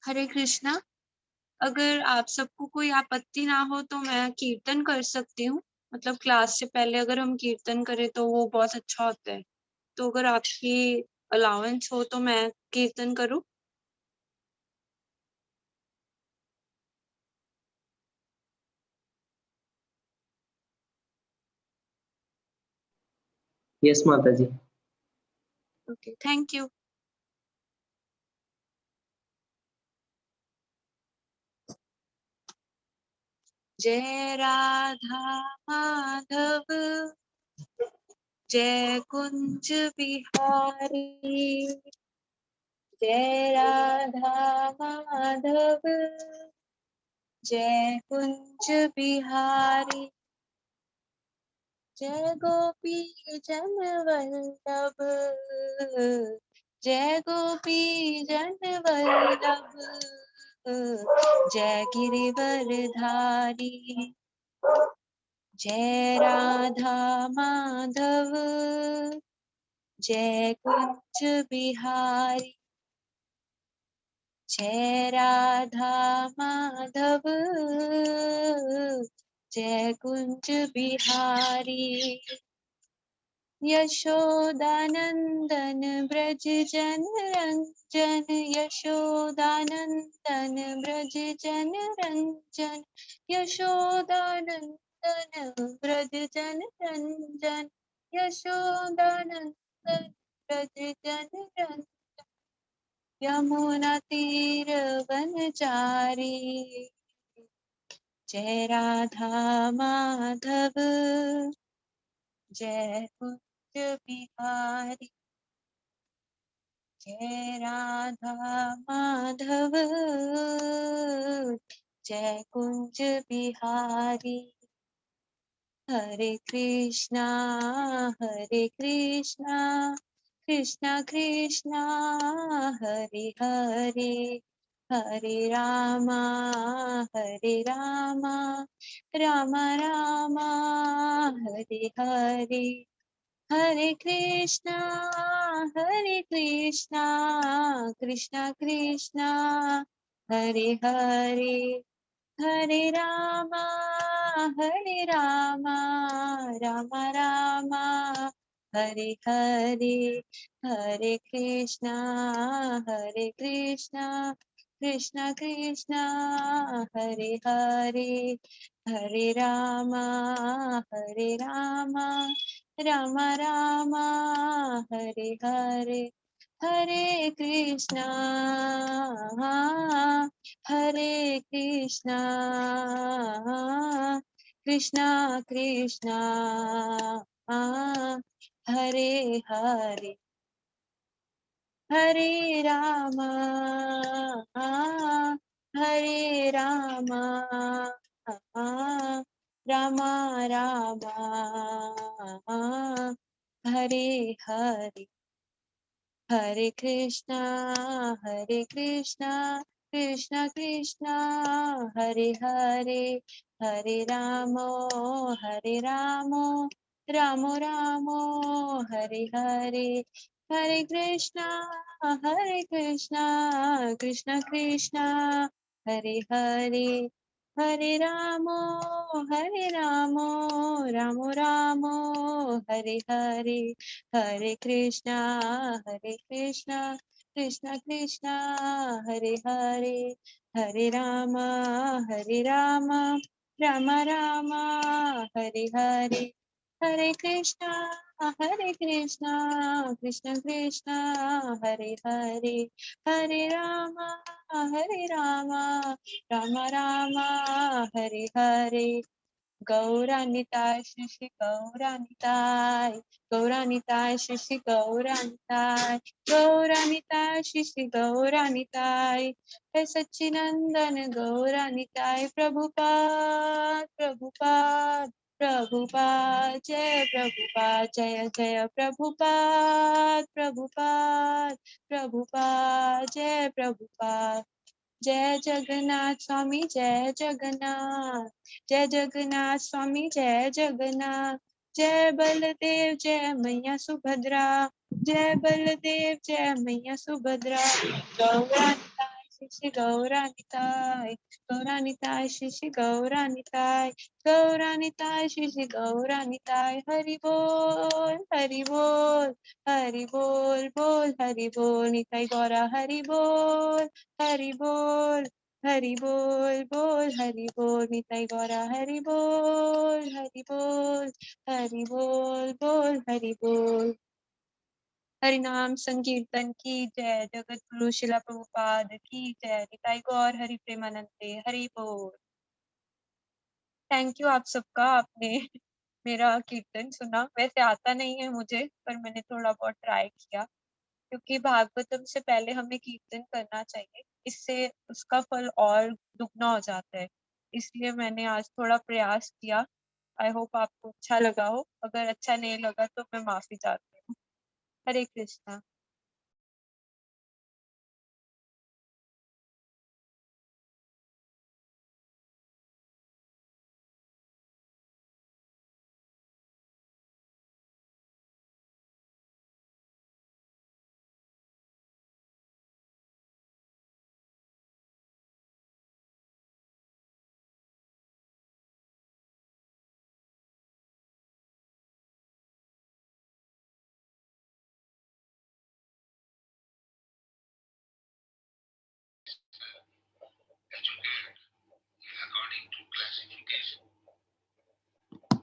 हरे कृष्णा। अगर आप सबको कोई आपत्ति ना हो तो मैं कीर्तन कर सकती हूँ। मतलब क्लास से पहले अगर हम कीर्तन करें तो वो बहुत अच्छा होता है। तो अगर आपकी अलाउंस हो तो मैं कीर्तन करूँ। यस माता जी। Okay, thank you. जय राधा माधव, जय कुंज बिहारी, जय राधा माधव, जय कुंज बिहारी, जय गोपी जन वल्लभ, जय गोपी जन वल्लभ, जय गिरिवरधारी, जय राधा माधव, जय कुंज बिहारी, जय राधा माधव, जय कुंज बिहारी, यशोदानंदन ब्रज जन रंजन, यशोदानंदन ब्रज जन रंजन, यशोदानंदन ब्रज जन रंजन, यशोदानंदन ब्रज जन रंजन, यमुना तीर वनचारी, जय राधा माधव, जय कुंज बिहारी, जय राधा माधव, जय कुंज बिहारी, हरे कृष्णा कृष्णा कृष्णा हरे हरे, हरे रामा राम रामा हरे हरे, हरे कृष्णा कृष्णा कृष्णा हरे हरे, हरे रामा राम रामा हरे हरे, हरे कृष्णा कृष्णा कृष्णा हरे हरे, हरे रामा राम रामा हरे हरे, हरे कृष्णा हरे कृष्णा कृष्णा कृष्णा हरे हरे, हरे रामा हरे रामा रामा रामा हरे हरे, हरे कृष्णा कृष्णा कृष्णा हरे हरे, हरे राम राम राम हरे हरे, हरे कृष्णा कृष्णा कृष्णा हरे हरे, हरे राम राम राम हरे हरे, हरे कृष्णा कृष्णा कृष्णा हरे हरे, हरे राम राम राम हरे हरे, हरे कृष्णा कृष्णा कृष्णा हरे हरे, हरे राम राम राम हरे हरे, गौरानिताय श्री गौरानिताय, गौरानिताय श्री गौरानिताय, गौरानिताय श्री गौरानिताय, हे सच्चिनंदन गौरानिताय, प्रभुपाद प्रभुपाद प्रभुपाद, जय प्रभुपाद, जय जय प्रभुपाद प्रभुपाद प्रभुपाद, जय प्रभुपाद, जय जगन्नाथ स्वामी जय जगन्नाथ, जय जगन्नाथ स्वामी जय जगन्नाथ, जय बलदेव जय मैया सुभद्रा, जय बलदेव जय मैया सुभद्रा, गौरानिताय श्री गौरानिताय, गौरानिताय श्री श्री गौरानिताय, गौरानिताय श्री श्री गौरानिताय। हरि बोल, हरि बोल, हरि बोल बोल, हरि बोल निताय गौरा। हरि बोल, हरि बोल, हरि बोल बोल, हरि बोल निताय गौरा। हरि बोल, हरि बोल, हरि बोल बोल, हरि बोल। हरि नाम संकीर्तन की जय। जगत गुरु शिला प्रभुपाद की जय। निताई गौर हरि प्रेमानंदे। हरि बोल। थैंक यू आप सबका, आपने मेरा कीर्तन सुना। वैसे आता नहीं है मुझे, पर मैंने थोड़ा बहुत ट्राई किया, क्योंकि भागवतम से पहले हमें कीर्तन करना चाहिए, इससे उसका फल और दुगना हो जाता है। इसलिए मैंने आज थोड़ा प्रयास किया। आई होप आपको अच्छा लगा हो। अगर अच्छा नहीं लगा तो मैं माफी चाहती हूँ। हरे कृष्णा।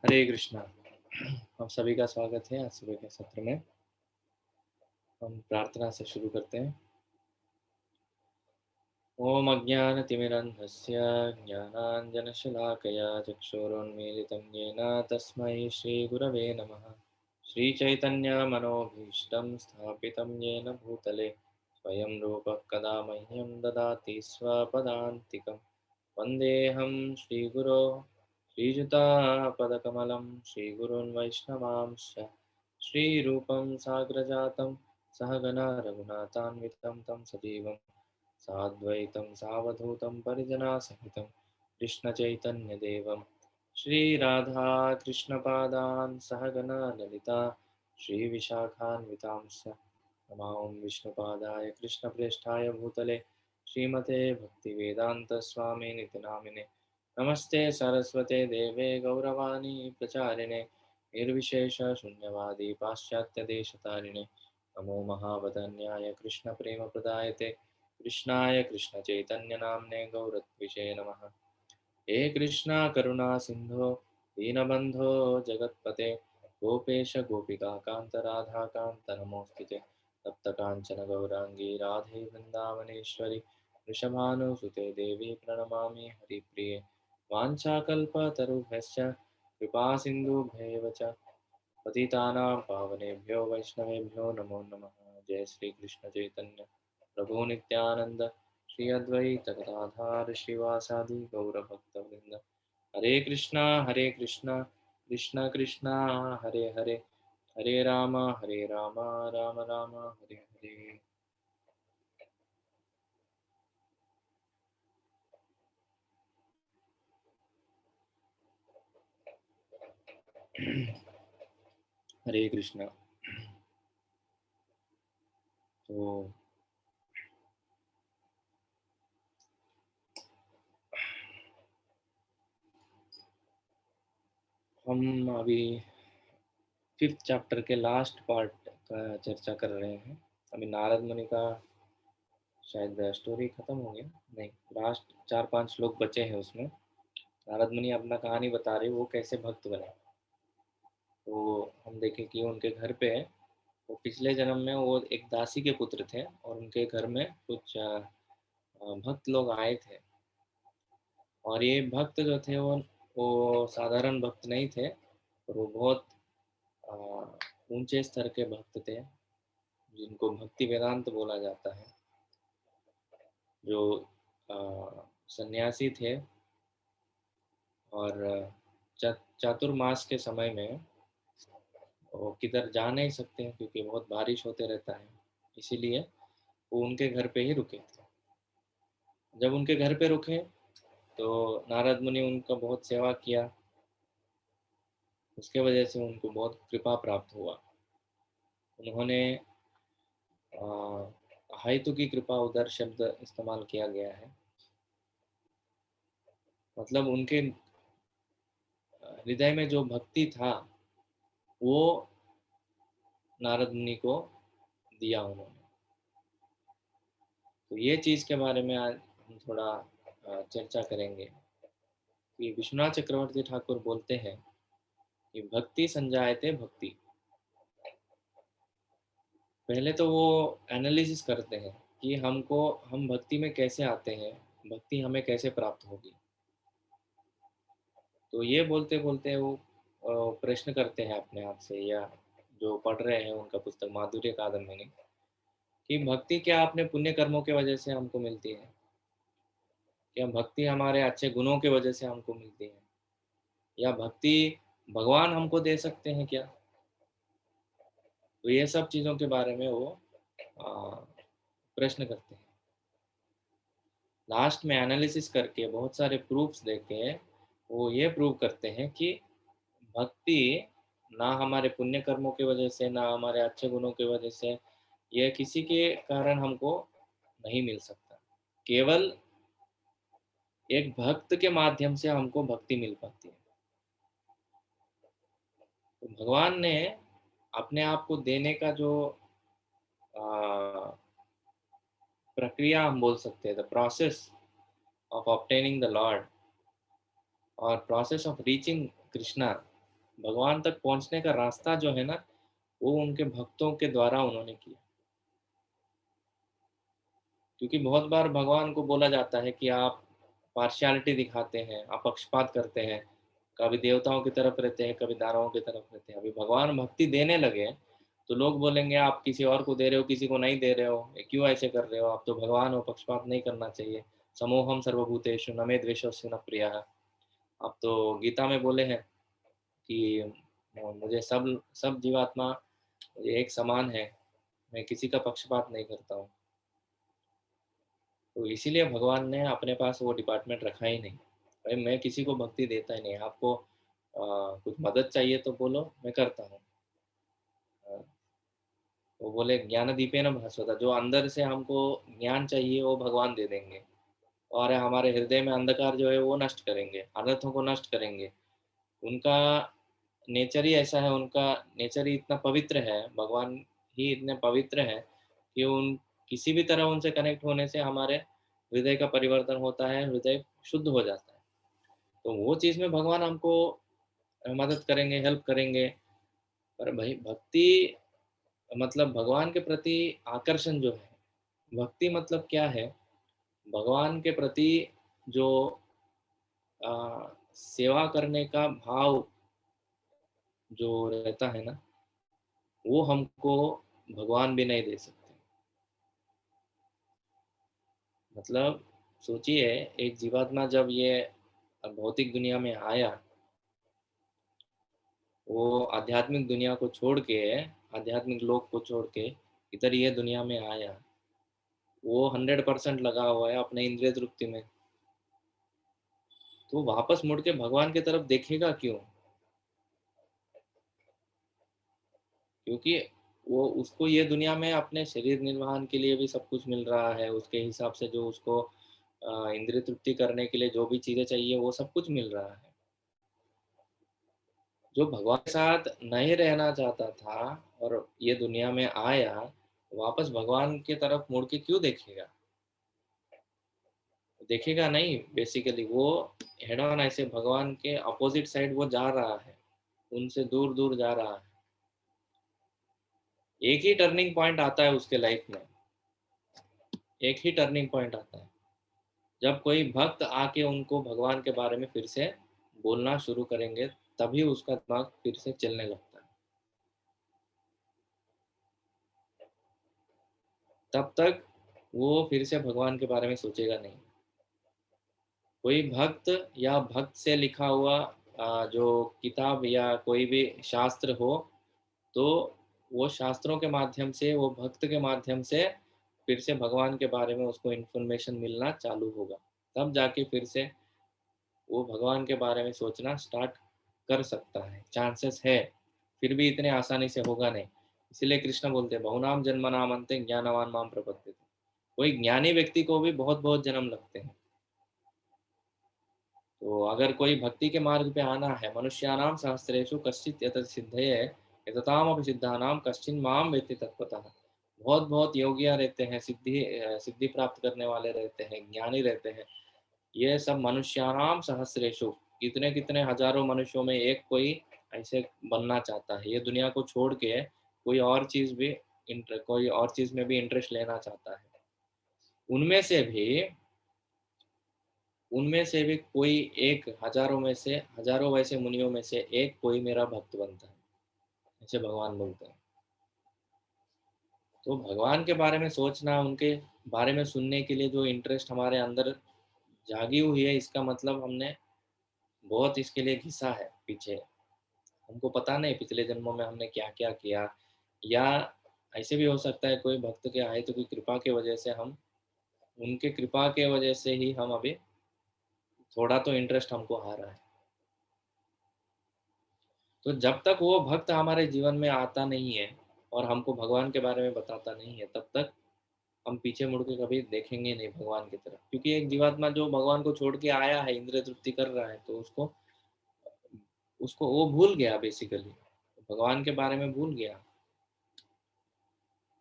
हरे कृष्णा। हम सभी का स्वागत है आज सुबह के सत्र में। हम प्रार्थना से शुरू करते हैं। ओम अज्ञानतिमिरन्धस्य ज्ञानाञ्जनशलाकया चक्षुरुन्मीलितं येन तस्मै श्रीगुरवे नमः। श्रीचैतन्यमनोभीष्टं स्थापितं येन भूतले स्वयं रूपः कदा मह्यं ददाति स्वपदान्तिकं। वन्देऽहं श्रीगुरो श्रीयुतापदकमलं श्रीगुरून् वैष्णवांश्च श्रीरूपं साग्रजातं सहगणा रघुनाथान्वितं तं सजीवं साद्वैतं सावधूतं परिजनासहितं कृष्णचैतन्यदेवं श्रीराधाकृष्णपादान् सहगणा ललिता श्रीविशाखान्वितांश्च नमां विष्णुपादाय कृष्णप्रेष्ठाय भूतले श्रीमते भक्तिवेदान्तस्वामिनिति नामिने। नमस्ते सरस्वते देवे गौरवाणी प्रचारिणे निर्विशेषशून्यवादी पाश्चात्यदेशतारिणे। नमो महावदन्याय कृष्णप्रेमप्रदायते कृष्णाय कृष्णचैतन्यनाम्ने गौरत्विषे नमः। हे कृष्णा करुणा सिंधो दीनबंधो जगत्पते गोपेश गोपिका कांत राधा कांत नमोस्तुते। तप्त कांचन गौरांगी राधे वृंदावनेश्वरी वृषभानुसुते देवी प्रणमामि हरिप्रिये। वाञ्छाकल्पतरुभ्यश्च कृपा सिन्धुभ्यैव च पतितानां पावनेभ्यो वैष्णवेभ्यो नमो नमः। जय श्री कृष्ण चैतन्य प्रभु नित्यानंद श्री अद्वैत गदाधर श्रीवासादि गौरभक्तवृंद। हरे कृष्णा कृष्णा कृष्णा हरे हरे, हरे राम राम राम हरे हरे। हरे कृष्णा। तो हम अभी 5th चैप्टर के लास्ट पार्ट का चर्चा कर रहे हैं। अभी नारद मुनि का शायद स्टोरी खत्म हो गया, नहीं, लास्ट 4-5 श्लोक बचे हैं उसमें। नारद मुनि अपना कहानी बता रहे वो कैसे भक्त बने। तो हम देखें कि उनके घर पे वो पिछले जन्म में वो एक दासी के पुत्र थे और उनके घर में कुछ भक्त लोग आए थे। और ये भक्त जो थे वो साधारण भक्त नहीं थे, और वो बहुत ऊंचे स्तर के भक्त थे जिनको भक्ति वेदांत बोला जाता है। जो सन्यासी थे और चातुर्मास के समय में वो किधर जा नहीं सकते हैं क्योंकि बहुत बारिश होते रहता है, इसीलिए वो उनके घर पे ही रुके थे। जब उनके घर पे रुके तो नारद मुनि उनका बहुत सेवा किया, उसके वजह से उनको बहुत कृपा प्राप्त हुआ। उन्होंने हेतु की कृपा उधर शब्द इस्तेमाल किया गया है। मतलब उनके हृदय में जो भक्ति था, वो नारद मुनि को दिया उन्होंने। तो ये चीज़ के बारे में आज हम थोड़ा चर्चा करेंगे कि विश्वनाथ चक्रवर्ती ठाकुर बोलते हैं कि भक्ति संजायते भक्ति। पहले तो वो एनालिसिस करते हैं कि हम भक्ति में कैसे आते हैं, भक्ति हमें कैसे प्राप्त होगी। तो ये बोलते-बोलते वो प्रश्न करते हैं अपने आप से, या जो पढ़ रहे हैं उनका पुस्तक माधुर्य कादम्बिनी, कि भक्ति क्या अपने पुण्य कर्मों की वजह से हमको मिलती है? क्या भक्ति हमारे अच्छे गुणों की वजह से हमको मिलती है? या भक्ति भगवान हमको दे सकते हैं क्या? तो ये सब चीज़ों के बारे में वो अ, प्रश्न करते हैं। लास्ट में एनालिसिस करके बहुत सारे प्रूफ्स देके वो ये प्रूव करते हैं कि भक्ति ना हमारे पुण्य कर्मों की वजह से, ना हमारे अच्छे गुणों की वजह से, ये किसी के कारण हमको नहीं मिल सकता। केवल एक भक्त के माध्यम से हमको भक्ति मिल पाती है। तो भगवान ने अपने आप को देने का जो प्रक्रिया हम बोल सकते हैं, the process of obtaining the Lord और प्रोसेस ऑफ रीचिंग कृष्णा, भगवान तक पहुंचने का रास्ता जो है ना, वो उनके भक्तों के द्वारा उन्होंने किया। क्योंकि बहुत बार भगवान को बोला जाता है कि आप पार्शियलिटी दिखाते हैं, आप पक्षपात करते हैं, कभी देवताओं की तरफ रहते हैं, कभी दानवों की तरफ रहते हैं। अभी भगवान भक्ति देने लगे तो लोग बोलेंगे आप किसी और को दे रहे हो, किसी को नहीं दे रहे हो, ये क्यों ऐसे कर रहे हो, आप तो भगवान हो, पक्षपात नहीं करना चाहिए। समोहम सर्वभूतेषु न मे द्वेषोऽस्ति न प्रियः। आप तो गीता में बोले हैं कि मुझे सब सब जीवात्मा मुझे एक समान है, मैं किसी का पक्षपात नहीं करता हूँ। तो इसीलिए भगवान ने अपने पास वो डिपार्टमेंट रखा ही नहीं। भाई मैं किसी को भक्ति देता ही नहीं, आपको कुछ मदद चाहिए तो बोलो, मैं करता हूँ। अ, वो बोले ज्ञान दीपेन भास्वता, जो अंदर से हमको ज्ञान चाहिए वो भगवान दे देंगे, और हमारे हृदय में अंधकार जो है वो नष्ट करेंगे, अनर्थों को नष्ट करेंगे। उनका नेचर ही ऐसा है, उनका नेचर ही इतना पवित्र है, भगवान ही इतने पवित्र हैं कि उन किसी भी तरह उनसे कनेक्ट होने से हमारे हृदय का परिवर्तन होता है, हृदय शुद्ध हो जाता है। तो वो चीज़ में भगवान हमको मदद करेंगे, हेल्प करेंगे। पर भाई भक्ति मतलब भगवान के प्रति आकर्षण जो है, भक्ति मतलब क्या है? भगवान के प्रति जो अ, सेवा करने का भाव जो रहता है ना, वो हमको भगवान भी नहीं दे सकते। मतलब सोचिए, एक जीवात्मा जब ये भौतिक दुनिया में आया, वो आध्यात्मिक दुनिया को छोड़ के, आध्यात्मिक लोक को छोड़ के इधर ये दुनिया में आया, वो 100% लगा हुआ है अपने इंद्रिय तृप्ति में। तो वापस मुड़ के भगवान की तरफ देखेगा क्यों? क्योंकि वो उसको ये दुनिया में अपने शरीर निर्वहन के लिए भी सब कुछ मिल रहा है, उसके हिसाब से जो उसको इंद्रिय तृप्ति करने के लिए जो भी चीज़ें चाहिए वो सब कुछ मिल रहा है। जो भगवान के साथ नहीं रहना चाहता था और ये दुनिया में आया, वापस भगवान की तरफ मुड़ के क्यों देखेगा? देखेगा नहीं। बेसिकली वो हेड ऑन ऐसे भगवान के अपोजिट साइड वो जा रहा है, उनसे दूर दूर जा रहा है। एक ही टर्निंग पॉइंट आता है उसके लाइफ में, एक ही टर्निंग पॉइंट आता है जब कोई भक्त आके उनको भगवान के बारे में फिर से बोलना शुरू करेंगे, तभी उसका दिमाग फिर से चलने लगता है। तब तक वो फिर से भगवान के बारे में सोचेगा नहीं। कोई भक्त या भक्त से लिखा हुआ जो किताब या कोई भी शास्त्र हो, तो वो शास्त्रों के माध्यम से, वो भक्त के माध्यम से फिर से भगवान के बारे में उसको इन्फॉर्मेशन मिलना चालू होगा। तब जाके फिर से वो भगवान के बारे में सोचना स्टार्ट कर सकता है, चांसेस है। फिर भी इतने आसानी से होगा नहीं। इसीलिए कृष्ण बोलते हैं बहुनाम जन्म नाम अंते ज्ञानवान माम प्रपद्यते। कोई ज्ञानी व्यक्ति को भी बहुत बहुत जन्म लगते हैं। तो अगर कोई भक्ति के मार्ग पे आना है, मनुष्याणाम सहस्रेषु कश्चित् यतः सिद्धये यततामपि सिद्धानाम कश्चिन् माम वेत्ति तत्त्वतः। बहुत बहुत योगियां रहते हैं, सिद्धि प्राप्त करने वाले रहते हैं, ज्ञानी रहते हैं। ये सब मनुष्याणाम सहस्रेषु, कितने कितने हजारों मनुष्यों में एक कोई ऐसे बनना चाहता है। ये दुनिया को छोड़ के कोई और चीज में भी इंटरेस्ट लेना चाहता है। उनमें से भी उनमें से भी कोई एक, हजारों वैसे मुनियों में से एक कोई मेरा भक्त बनता है, ऐसे भगवान बोलते हैं। तो भगवान के बारे में सोचना, उनके बारे में सुनने के लिए जो इंटरेस्ट हमारे अंदर जागी हुई है, इसका मतलब हमने बहुत इसके लिए घिसा है पीछे। हमको पता नहीं पिछले जन्मों में हमने क्या क्या किया, या ऐसे भी हो सकता है कोई भक्त के आए तो की कृपा के वजह से हम, उनके कृपा के वजह से ही हम अभी थोड़ा तो इंटरेस्ट हमको आ रहा है। तो जब तक वो भक्त हमारे जीवन में आता नहीं है और हमको भगवान के बारे में बताता नहीं है, तब तक हम पीछे मुड़ के कभी देखेंगे नहीं भगवान की तरफ। क्योंकि एक जीवात्मा जो भगवान को छोड़ के आया है, इंद्रिय तृप्ति कर रहा है, तो उसको उसको वो भूल गया बेसिकली, भगवान के बारे में भूल गया।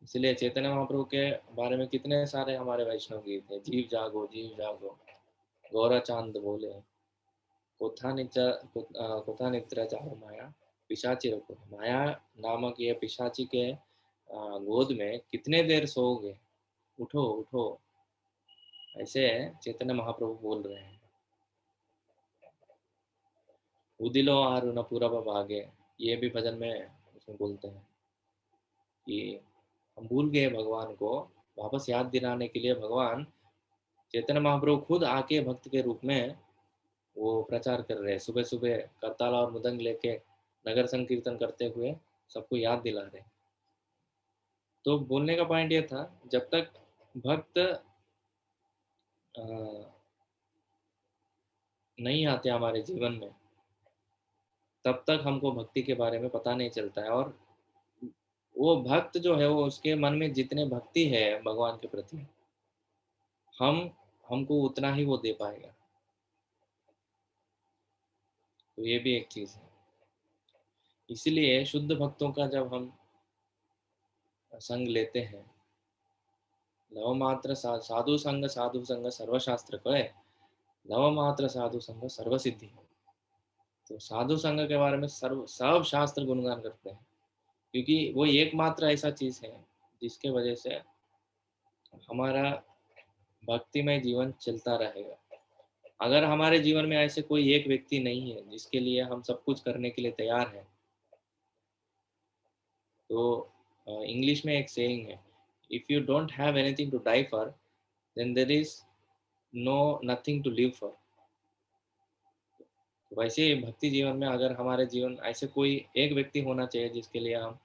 इसलिए चैतन्य महाप्रभु के बारे में कितने सारे हमारे वैष्णव गीत है, जीव जागो, गौरा चांद बोले, कोथा निद्रा चाहो माया, पिशाची रखो। माया नामक ये पिशाची के गोद में कितने देर सोओगे, उठो उठो, ऐसे चैतन्य महाप्रभु बोल रहे हैं। उदिलो आरु न पूरब भागे, ये भी भजन में उसमें बोलते हैं कि हम भूल गए भगवान को। वापस याद दिलाने के लिए भगवान चैतन्य महाप्रभु खुद आके भक्त के रूप में वो प्रचार कर रहे हैं। सुबह सुबह करताल और मृदंग लेके नगर संकीर्तन करते हुए सबको याद दिला रहे हैं। तो बोलने का पॉइंट ये था, जब तक भक्त अ, नहीं आते हमारे जीवन में, तब तक हमको भक्ति के बारे में पता नहीं चलता है। और वो भक्त जो है, वो उसके मन में जितने भक्ति है भगवान के प्रति, हम हमको उतना ही वो दे पाएगा। तो ये भी एक चीज़ है। इसलिए शुद्ध भक्तों का जब हम संग लेते हैं, नवमात्र साधु संग सर्वशास्त्र कहे, नवमात्र साधु संग सर्व सिद्धि। तो साधु संग के बारे में सब शास्त्र गुणगान करते हैं, क्योंकि वो एकमात्र ऐसा चीज है जिसके वजह से हमारा भक्तिमय जीवन चलता रहेगा। अगर हमारे जीवन में ऐसे कोई एक व्यक्ति नहीं है जिसके लिए हम सब कुछ करने के लिए तैयार हैं, तो इंग्लिश में एक सेइंग है, if you don't have anything to die for, then there is no nothing to live for. वैसे ही भक्ति जीवन में अगर हमारे जीवन ऐसे कोई एक व्यक्ति होना चाहिए जिसके लिए हम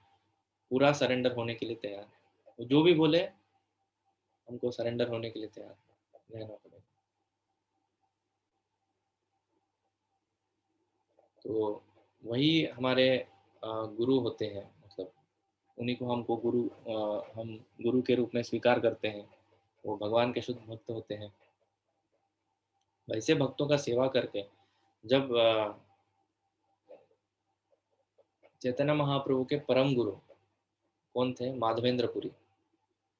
पूरा सरेंडर होने के लिए तैयार हैं। वो जो भी बोले हमको सरेंडर होने के लिए तैयार रहना पड़ेगा। तो वही हमारे गुरु होते हैं, मतलब उन्हीं को हम गुरु के रूप में स्वीकार करते हैं। वो भगवान के शुद्ध भक्त होते हैं। वैसे भक्तों का सेवा करके जब चैतन्य महाप्रभु के परम गुरु कौन थे, माधवेंद्रपुरी।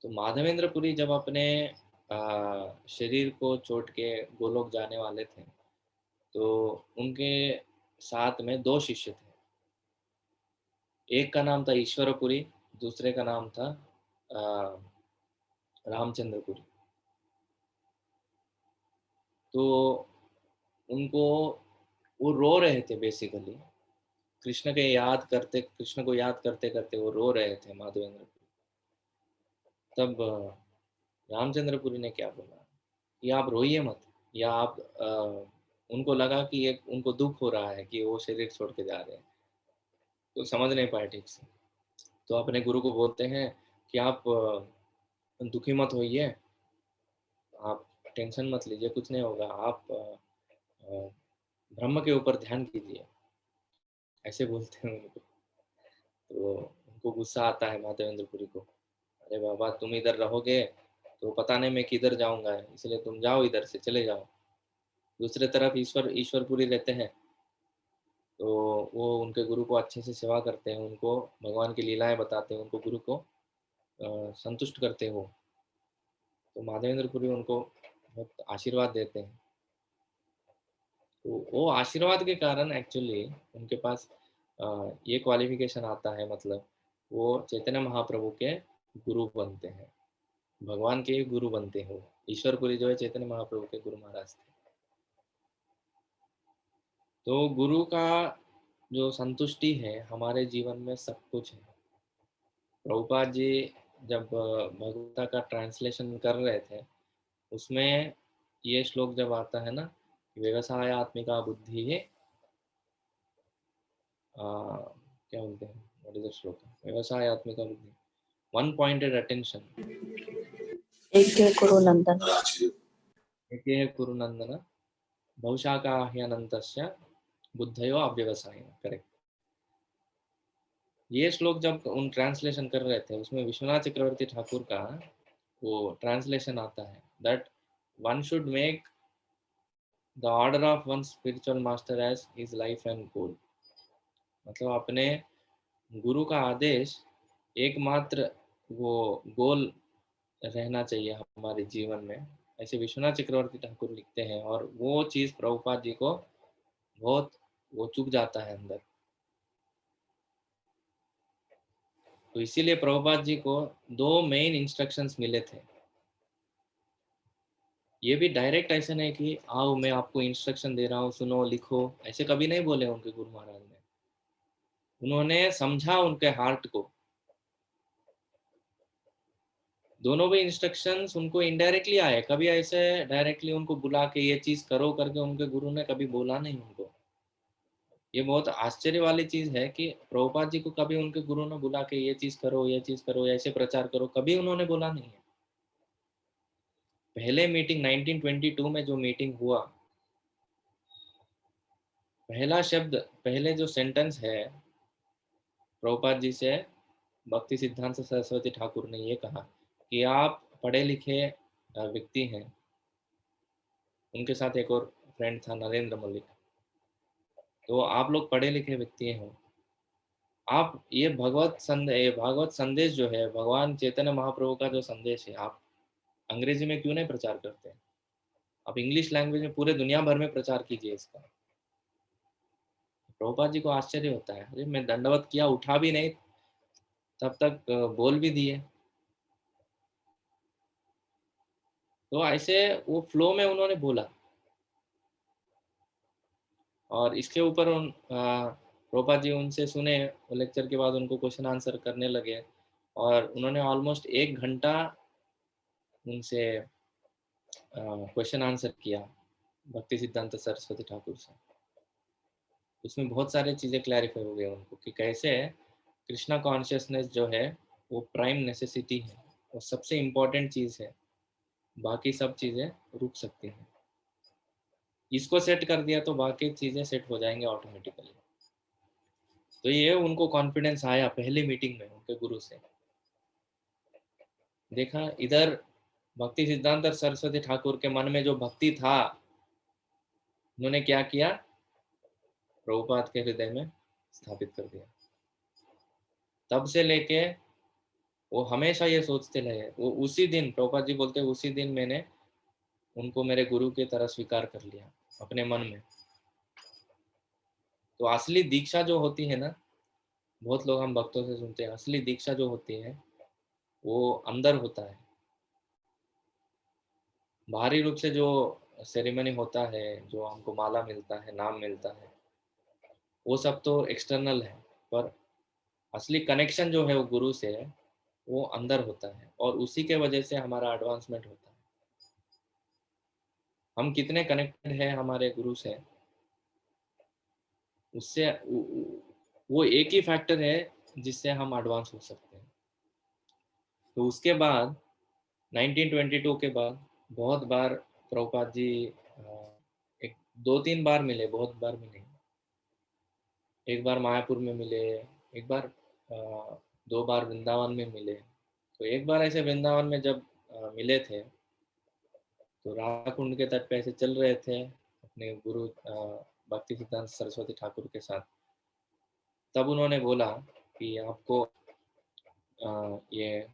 तो माधवेंद्रपुरी जब अपने शरीर को छोड़ के गोलोक जाने वाले थे, तो उनके साथ में दो शिष्य थे। एक का नाम था ईश्वरपुरी, दूसरे का नाम था अ, रामचंद्रपुरी। तो उनको, वो रो रहे थे बेसिकली, कृष्ण को याद करते करते वो रो रहे थे माधवेंद्रपुरी। तब रामचंद्रपुरी ने क्या बोला कि आप रोइए मत, या आप उनको लगा कि एक उनको दुख हो रहा है कि वो शरीर छोड़ के जा रहे हैं, तो समझ नहीं पाए ठीक से। तो अपने गुरु को बोलते हैं कि आप दुखी मत होइए, आप टेंशन मत लीजिए, कुछ नहीं होगा, आप अ, ब्रह्म के ऊपर ध्यान कीजिए, ऐसे बोलते हैं उनको। तो उनको गुस्सा आता है माधवेंद्रपुरी को, अरे बाबा तुम इधर रहोगे तो पता नहीं मैं किधर जाऊंगा, इसलिए तुम जाओ, इधर से चले जाओ। दूसरी तरफ ईश्वरपुरी रहते हैं, तो वो उनके गुरु को अच्छे से सेवा करते हैं, उनको भगवान की लीलाएं बताते हैं, उनको गुरु को संतुष्ट करते हो। तो माधवेंद्रपुरी उनको बहुत आशीर्वाद देते हैं। तो वो आशीर्वाद के कारण एक्चुअली उनके पास ये क्वालिफिकेशन आता है, मतलब वो चैतन्य महाप्रभु के गुरु बनते हैं, भगवान के गुरु बनते हो। ईश्वरपुरी जो है चैतन्य महाप्रभु के गुरु महाराज थे। तो गुरु का जो संतुष्टि है हमारे जीवन में सब कुछ है। प्रभुपाद जी जब भगवता का ट्रांसलेशन कर रहे थे, उसमें ये श्लोक जब आता है ना, व्यवसायत्मिका बुद्धि है, क्या बोलते हैं, व्हाट इज द श्लोक, व्यवसायत्मिका बुद्धि, वन पॉइंटेड अटेंशन, एके कुरु नंदन, एके कुरु नंदन बहुशाखाह्यनन्तस्य बुद्धयो अव्यवसायिन, करेक्ट। ये श्लोक जब उन ट्रांसलेशन कर रहे थे, उसमें विश्वनाथ चक्रवर्ती ठाकुर का वो ट्रांसलेशन आता है that one should make the order of one spiritual master as his life and goal. मतलब अपने गुरु का आदेश एकमात्र वो गोल रहना चाहिए हमारे जीवन में, ऐसे विश्वनाथ चक्रवर्ती ठाकुर लिखते हैं। और वो चीज़ प्रभुपाद जी को बहुत वो चुभ जाता है अंदर। तो इसीलिए प्रभुपाद जी को दो मेन इंस्ट्रक्शंस मिले थे। ये भी डायरेक्ट ऐसे नहीं कि आओ मैं आपको इंस्ट्रक्शन दे रहा हूँ, सुनो लिखो, ऐसे कभी नहीं बोले उनके गुरु महाराज ने। उन्होंने समझा उनके हार्ट को। दोनों भी इंस्ट्रक्शंस उनको इनडायरेक्टली आए, कभी ऐसे डायरेक्टली उनको बुला के ये चीज करो करके उनके गुरु ने कभी बोला नहीं उनको। ये बहुत आश्चर्य वाली चीज है कि प्रभुपाद जी को कभी उनके गुरु ने बुला के ये चीज करो, ये चीज करो, ऐसे प्रचार करो, कभी उन्होंने बोला नहीं है। पहले मीटिंग 1922 में जो मीटिंग हुआ, पहला शब्द, पहले जो सेंटेंस है प्रभुपाद जी से भक्ति सिद्धांत सरस्वती ठाकुर ने ये कहा कि आप पढ़े लिखे व्यक्ति हैं। उनके साथ एक और फ्रेंड था नरेंद्र मलिक। तो आप लोग पढ़े लिखे व्यक्ति हो, आप ये भागवत संदेश जो है, भगवान चैतन्य महाप्रभु का जो संदेश है, आप अंग्रेजी में क्यों नहीं प्रचार करते हैं? आप इंग्लिश लैंग्वेज में पूरे दुनिया भर में प्रचार कीजिए इसका। प्रभुपाद जी को आश्चर्य होता है, अरे मैं दंडवत किया, उठा भी नहीं, तब तक बोल भी दिए। तो ऐसे वो फ्लो में उन्होंने बोला। और इसके ऊपर प्रभुपाद जी उनसे सुने, लेक्चर के बाद उनको क्वेश्चन आंसर करने लगे। और उन्होंने ऑलमोस्ट 1 घंटा उनसे क्वेश्चन आंसर किया भक्ति सिद्धांत सरस्वती ठाकुर से। उसमें बहुत सारे चीज़ें क्लैरिफाई हो गए उनको कि कैसे कृष्णा कॉन्शियसनेस जो है वो प्राइम नेसेसिटी है, वो सबसे इम्पोर्टेंट चीज़ है, बाकी सब चीज़ें रुक सकती हैं। इसको सेट कर दिया तो बाकी चीज़ें सेट हो जाएंगे ऑटोमेटिकली। तो ये उनको कॉन्फिडेंस आया पहली मीटिंग में उनके गुरु से। देखा इधर भक्ति सिद्धांत सरस्वती ठाकुर के मन में जो भक्ति था, उन्होंने क्या किया, प्रभुपाद के हृदय में स्थापित कर दिया। तब से लेके वो हमेशा ये सोचते रहे। वो उसी दिन प्रभुपाद जी बोलते उसी दिन मैंने उनको मेरे गुरु की तरह स्वीकार कर लिया अपने मन में। तो असली दीक्षा जो होती है ना, बहुत लोग हम भक्तों से सुनते हैं, असली दीक्षा जो होती है वो अंदर होता है। बाहरी रूप से जो सेरेमनी होता है, जो हमको माला मिलता है, नाम मिलता है, वो सब तो एक्सटर्नल है। पर असली कनेक्शन जो है वो गुरु से है, वो अंदर होता है। और उसी के वजह से हमारा एडवांसमेंट होता है। हम कितने कनेक्टेड हैं हमारे गुरु से, उससे वो एक ही फैक्टर है जिससे हम एडवांस हो सकते हैं। तो उसके बाद 1922 के बाद बहुत बार प्रभुपाद जी एक 2-3 बार मिले, बहुत बार मिले। एक बार मायापुर में मिले, एक बार 2 बार वृंदावन में मिले। तो एक बार ऐसे वृंदावन में जब मिले थे, तो राधाकुंड के तट पे ऐसे चल रहे थे अपने गुरु भक्ति सिद्धांत सरस्वती ठाकुर के साथ। तब उन्होंने बोला कि आपको ये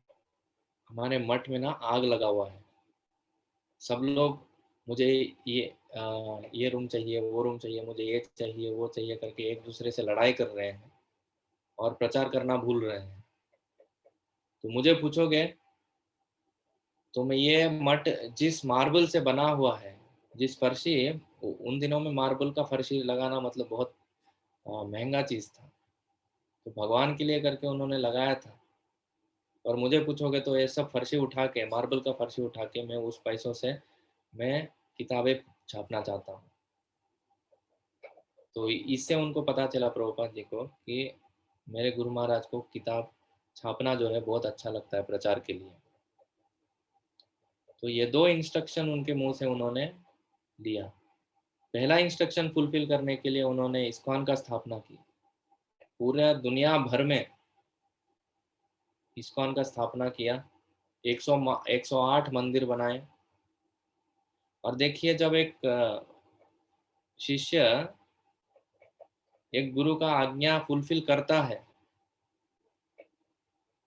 हमारे मठ में ना आग लगा हुआ है, सब लोग मुझे ये ये रूम चाहिए, वो रूम चाहिए, मुझे ये चाहिए, वो चाहिए करके एक दूसरे से लड़ाई कर रहे हैं और प्रचार करना भूल रहे हैं। तो मुझे पूछोगे तो मैं ये मठ जिस मार्बल से बना हुआ है, जिस फर्शी, उन दिनों में मार्बल का फर्शी लगाना मतलब बहुत महंगा चीज़ था, तो भगवान के लिए करके उन्होंने लगाया था। और मुझे पूछोगे तो ये सब फर्शी उठा के, मार्बल का फर्शी उठा के मैं उस पैसों से मैं किताबें छापना चाहता हूँ। तो इससे उनको पता चला प्रभुपाद जी को कि मेरे गुरु महाराज को किताब छापना जो है बहुत अच्छा लगता है प्रचार के लिए। तो ये 2 इंस्ट्रक्शन उनके मुंह से उन्होंने दिया। पहला इंस्ट्रक्शन फुलफिल करने के लिए उन्होंने इस्कॉन का स्थापना की। पूरा दुनिया भर में इस्कॉन का स्थापना किया। 108 मंदिर बनाए। और देखिए, जब एक शिष्य एक गुरु का आज्ञा फुलफिल करता है,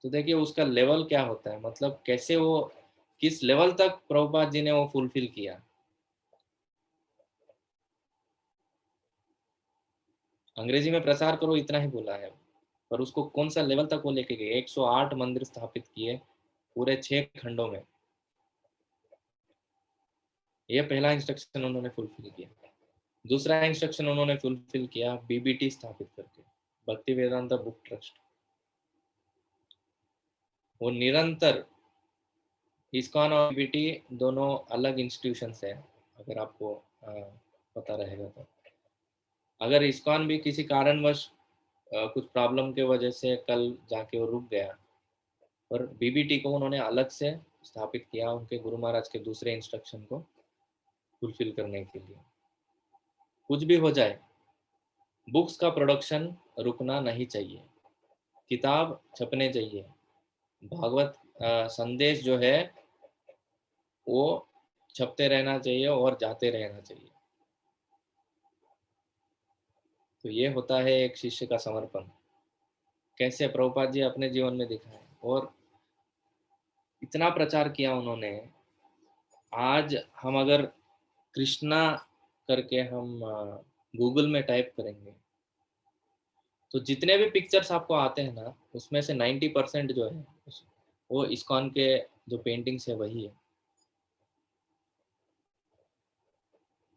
तो देखिए उसका लेवल क्या होता है, मतलब कैसे वो, किस लेवल तक प्रभुपाद जी ने वो फुलफिल किया। अंग्रेजी में प्रचार करो इतना ही बोला है, पर उसको कौन सा लेवल तक वो लेके गए। 108 मंदिर स्थापित किए पूरे 6 खंडों में। ये पहला इंस्ट्रक्शन उन्होंने फुलफिल किया। दूसरा इंस्ट्रक्शन उन्होंने फुलफिल किया बीबीटी स्थापित करके, भक्ति वेदांता बुक ट्रस्ट। वो निरंतर, इस्कॉन और बीबीटी दोनों अलग इंस्टीट्यूशंस है, अगर आपको पता रहेगा तो। अगर इस्कॉन भी किसी कारणवश कुछ प्रॉब्लम के वजह से कल जाके वो रुक गया, पर बीबीटी को उन्होंने अलग से स्थापित किया उनके गुरु महाराज के दूसरे इंस्ट्रक्शन को फुलफिल करने के लिए। कुछ भी हो जाए, बुक्स का प्रोडक्शन रुकना नहीं चाहिए, किताब छपने चाहिए, भागवत संदेश जो है वो छपते रहना चाहिए और जाते रहना चाहिए। तो ये होता है एक शिष्य का समर्पण। कैसे प्रभुपाद जी अपने जीवन में दिखाए और इतना प्रचार किया उन्होंने। आज हम अगर कृष्णा करके हम गूगल में टाइप करेंगे, तो जितने भी पिक्चर्स आपको आते हैं ना, उसमें से 90% जो है वो इस्कॉन के जो पेंटिंग्स है वही है।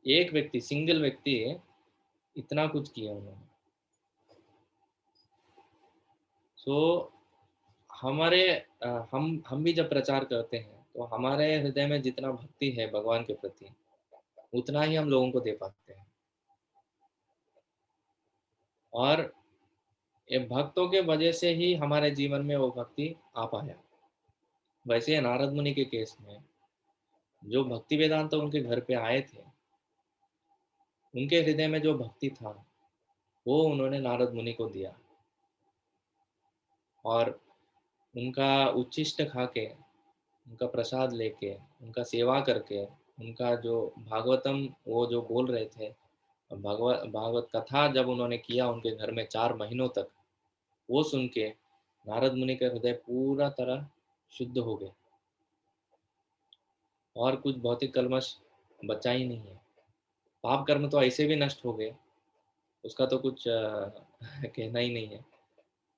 एक व्यक्ति, सिंगल व्यक्ति इतना कुछ किया उन्होंने। सो हमारे हम भी जब प्रचार करते हैं तो हमारे हृदय में जितना भक्ति है भगवान के प्रति, उतना ही हम लोगों को दे पाते हैं। और ये भक्तों के वजह से ही हमारे जीवन में वो भक्ति आ पाया। वैसे नारद मुनि के केस में जो भक्ति वेदांत उनके घर पे आए थे, उनके हृदय में जो भक्ति था वो उन्होंने नारद मुनि को दिया। और उनका उच्छिष्ट खा के, उनका प्रसाद लेके, उनका सेवा करके, उनका जो भागवतम वो जो बोल रहे थे, भागवत कथा जब उन्होंने किया उनके घर में 4 महीनों तक, वो सुन के नारद मुनि का हृदय पूरा तरह शुद्ध हो गया और कुछ भौतिक कलमश बचा ही नहीं है। पाप कर्म तो ऐसे भी नष्ट हो गए, उसका तो कुछ कहना ही नहीं है।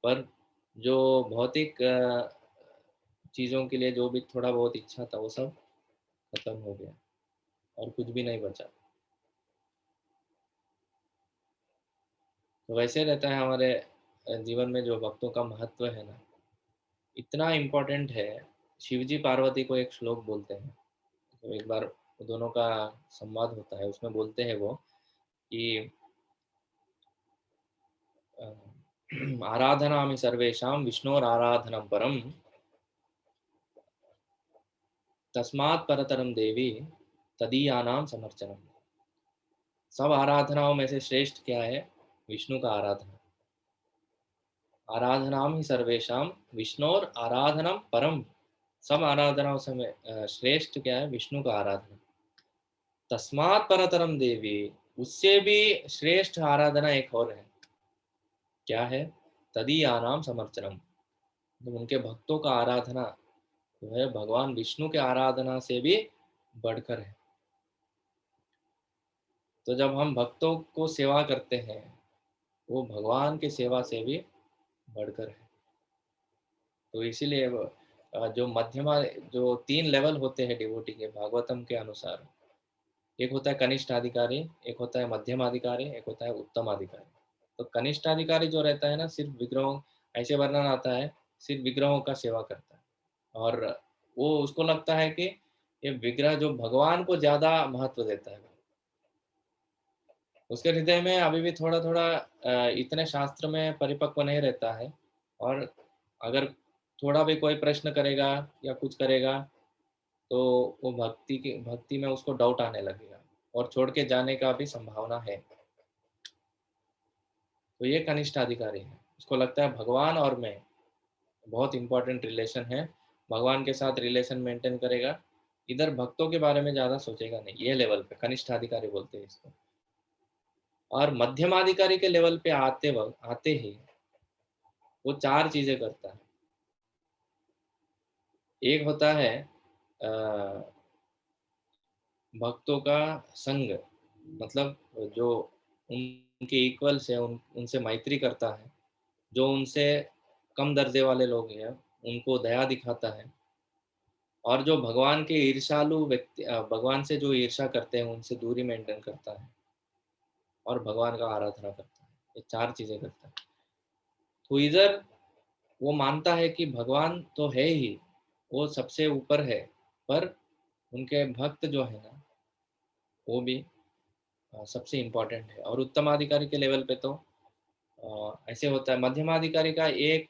पर जो भौतिक चीज़ों के लिए जो भी थोड़ा बहुत इच्छा था वो सब खत्म हो गया और कुछ भी नहीं बचा। तो वैसे रहता है हमारे जीवन में जो भक्तों का महत्व है ना, इतना इम्पोर्टेंट है। शिवजी पार्वती को एक श्लोक बोलते हैं, तो एक बार दोनों का संवाद होता है, उसमें बोलते हैं वो कि आराधनामि सर्वेषां विष्णोराराधनं परम, तस्मात् परतरम देवी तदीयानाम समर्चनम। सब आराधनाओं में से श्रेष्ठ क्या है? विष्णु का आराधना। आराधनाम ही सर्वेषां विष्णोर आराधनम परम, सब आराधनाओं से श्रेष्ठ क्या है? विष्णु का आराधना। तस्मात् परतरम देवी, उससे भी श्रेष्ठ आराधना एक और है। क्या है? तदीयानाम समर्चनम, तो उनके भक्तों का आराधना जो है भगवान विष्णु के आराधना से भी बढ़कर है। तो जब हम भक्तों को सेवा करते हैं, वो भगवान की सेवा से भी बढ़कर है। तो इसीलिए जो मध्यमा, जो 3 लेवल होते हैं डिवोटी के भागवतम के अनुसार, एक होता है कनिष्ठ अधिकारी, एक होता है मध्यम अधिकारी, एक होता है उत्तम अधिकारी। तो कनिष्ठ अधिकारी जो रहता है ना, सिर्फ विग्रहों, ऐसे वर्णन आता है, सिर्फ विग्रहों का सेवा करता है, और वो उसको लगता है कि ये विग्रह जो भगवान को ज़्यादा महत्व देता है। उसके हृदय में अभी भी थोड़ा थोड़ा इतने शास्त्र में परिपक्व नहीं रहता है, और अगर थोड़ा भी कोई प्रश्न करेगा या कुछ करेगा, तो वो भक्ति में उसको डाउट आने लगेगा और छोड़ के जाने का भी संभावना है। तो ये कनिष्ठ अधिकारी है, उसको लगता है भगवान और मैं बहुत इंपॉर्टेंट रिलेशन है, भगवान के साथ रिलेशन मेंटेन करेगा, इधर भक्तों के बारे में ज़्यादा सोचेगा नहीं। ये लेवल पे कनिष्ठ अधिकारी बोलते हैं इसको। और मध्यमाधिकारी के लेवल पे आते ही वो 4 चीज़ें करता है। एक होता है अ, भक्तों का संग, मतलब जो उनके इक्वल्स है उनसे मैत्री करता है, जो उनसे कम दर्जे वाले लोग हैं उनको दया दिखाता है, और जो भगवान के ईर्ष्यालु व्यक्ति, भगवान से जो ईर्ष्या करते हैं उनसे दूरी मेंटेन करता है, और भगवान का आराधना करता है। ये 4 चीज़ें करता है। तो इधर वो मानता है कि भगवान तो है ही, वो सबसे ऊपर है, पर उनके भक्त जो है ना, वो भी सबसे इम्पोर्टेंट है। और उत्तमाधिकारी के लेवल पे तो ऐसे होता है। मध्यमाधिकारी का एक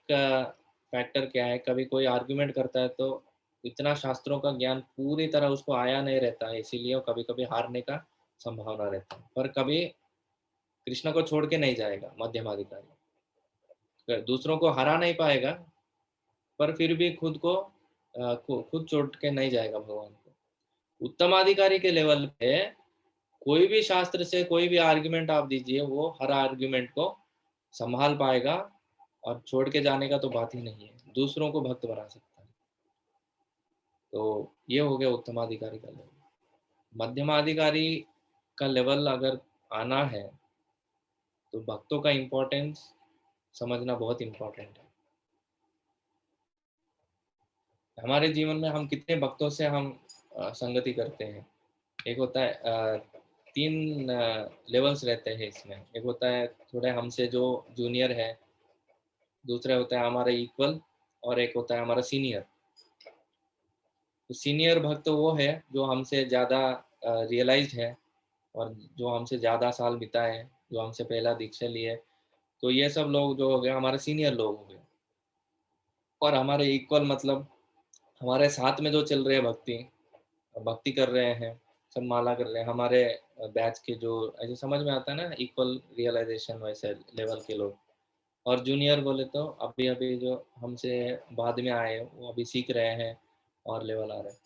फैक्टर क्या है, कभी कोई आर्गुमेंट करता है तो इतना शास्त्रों का ज्ञान पूरी तरह उसको आया नहीं रहता है, इसीलिए वो कभी कभी हारने का संभावना रहता है, पर कभी कृष्ण को छोड़ के नहीं जाएगा मध्यमाधिकारी। दूसरों को हरा नहीं पाएगा, पर फिर भी खुद को खुद छोड़ के नहीं जाएगा भगवान को। उत्तमाधिकारी के लेवल पे कोई भी शास्त्र से कोई भी आर्ग्यूमेंट आप दीजिए, वो हर आर्ग्यूमेंट को संभाल पाएगा, और छोड़ के जाने का तो बात ही नहीं है, दूसरों को भक्त बना सकता है। तो ये हो गया उत्तमाधिकारी का लेवल। मध्यमाधिकारी का लेवल अगर आना है, तो भक्तों का इम्पोर्टेंस समझना बहुत इम्पोर्टेंट है। हमारे जीवन में हम कितने भक्तों से हम संगति करते हैं। एक होता है 3 लेवल्स रहते हैं इसमें। एक होता है थोड़े हमसे जो जूनियर है, दूसरा होता है हमारा इक्वल, और एक होता है हमारा सीनियर। तो सीनियर भक्त वो है जो हमसे ज़्यादा रियलाइज्ड है, और जो हमसे ज़्यादा साल बिताए हैं, जो हमसे पहला दीक्षा लिए। तो ये सब लोग जो हो गए हमारे सीनियर लोग हो गए। और हमारे इक्वल मतलब हमारे साथ में जो चल रहे हैं, भक्ति कर रहे हैं, सब माला कर रहे हैं, हमारे बैच के जो, ऐसे समझ में आता है ना, इक्वल रियलाइजेशन वैसे लेवल के लोग। और जूनियर बोले तो अभी अभी जो हमसे बाद में आए, वो अभी सीख रहे हैं और लेवल आ रहे हैं।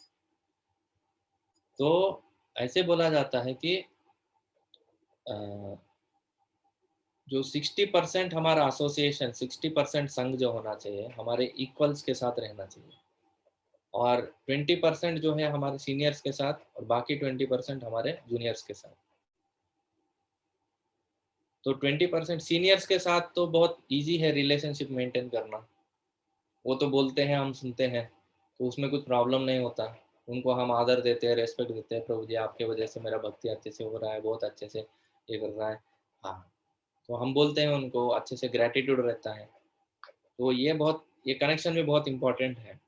तो ऐसे बोला जाता है कि अ, जो 60% हमारा एसोसिएशन, 60% संघ जो होना चाहिए हमारे इक्वल्स के साथ रहना चाहिए, और 20% जो है हमारे सीनियर्स के साथ, और बाकी 20% हमारे जूनियर्स के साथ। तो 20% सीनियर्स के साथ तो बहुत इजी है रिलेशनशिप मेंटेन करना, वो तो बोलते हैं हम सुनते हैं, तो उसमें कुछ प्रॉब्लम नहीं होता। उनको हम आदर देते हैं, रेस्पेक्ट देते हैं, प्रभु जी आपके वजह से मेरा भक्ति अच्छे से हो रहा है, बहुत अच्छे से ये कर रहा है। हाँ, तो हम बोलते हैं उनको अच्छे से, ग्रैटिट्यूड रहता है। तो ये कनेक्शन भी बहुत इंपॉर्टेंट है।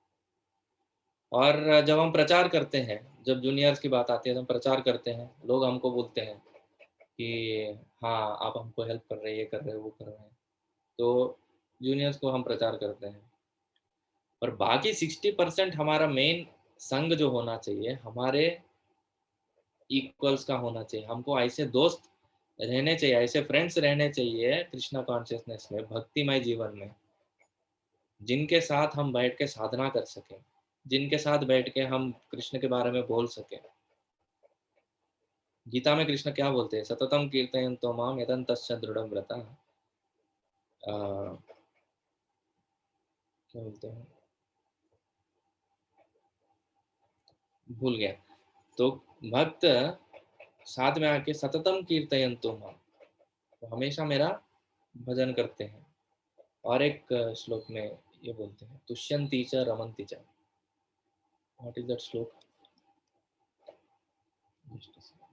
और जब हम प्रचार करते हैं, जब जूनियर्स की बात आती है तो हम प्रचार करते हैं, लोग हमको बोलते हैं कि हाँ आप हमको हेल्प कर रहे हैं, ये कर रहे हैं, वो कर रहे हैं। तो जूनियर्स को हम प्रचार करते हैं। और बाकी 60% हमारा मेन संग जो होना चाहिए, हमारे इक्वल्स का होना चाहिए। हमको ऐसे दोस्त रहने चाहिए, ऐसे फ्रेंड्स रहने चाहिए कृष्णा कॉन्शियसनेस में, भक्तिमय जीवन में, जिनके साथ हम बैठ के साधना कर सकें, जिनके साथ बैठ के हम कृष्ण के बारे में बोल सके। गीता में कृष्ण क्या बोलते हैं? सततम कीर्तयन्तो माम यदन्तश्च दृढ़ं व्रतः। क्या बोलते हैं, भूल गया। तो भक्त साथ में आके सततम कीर्तयन्तो माम, तो हमेशा मेरा भजन करते हैं। और एक श्लोक में ये बोलते हैं, तुष्यन्ति च रमन्ति च। What is that shloka?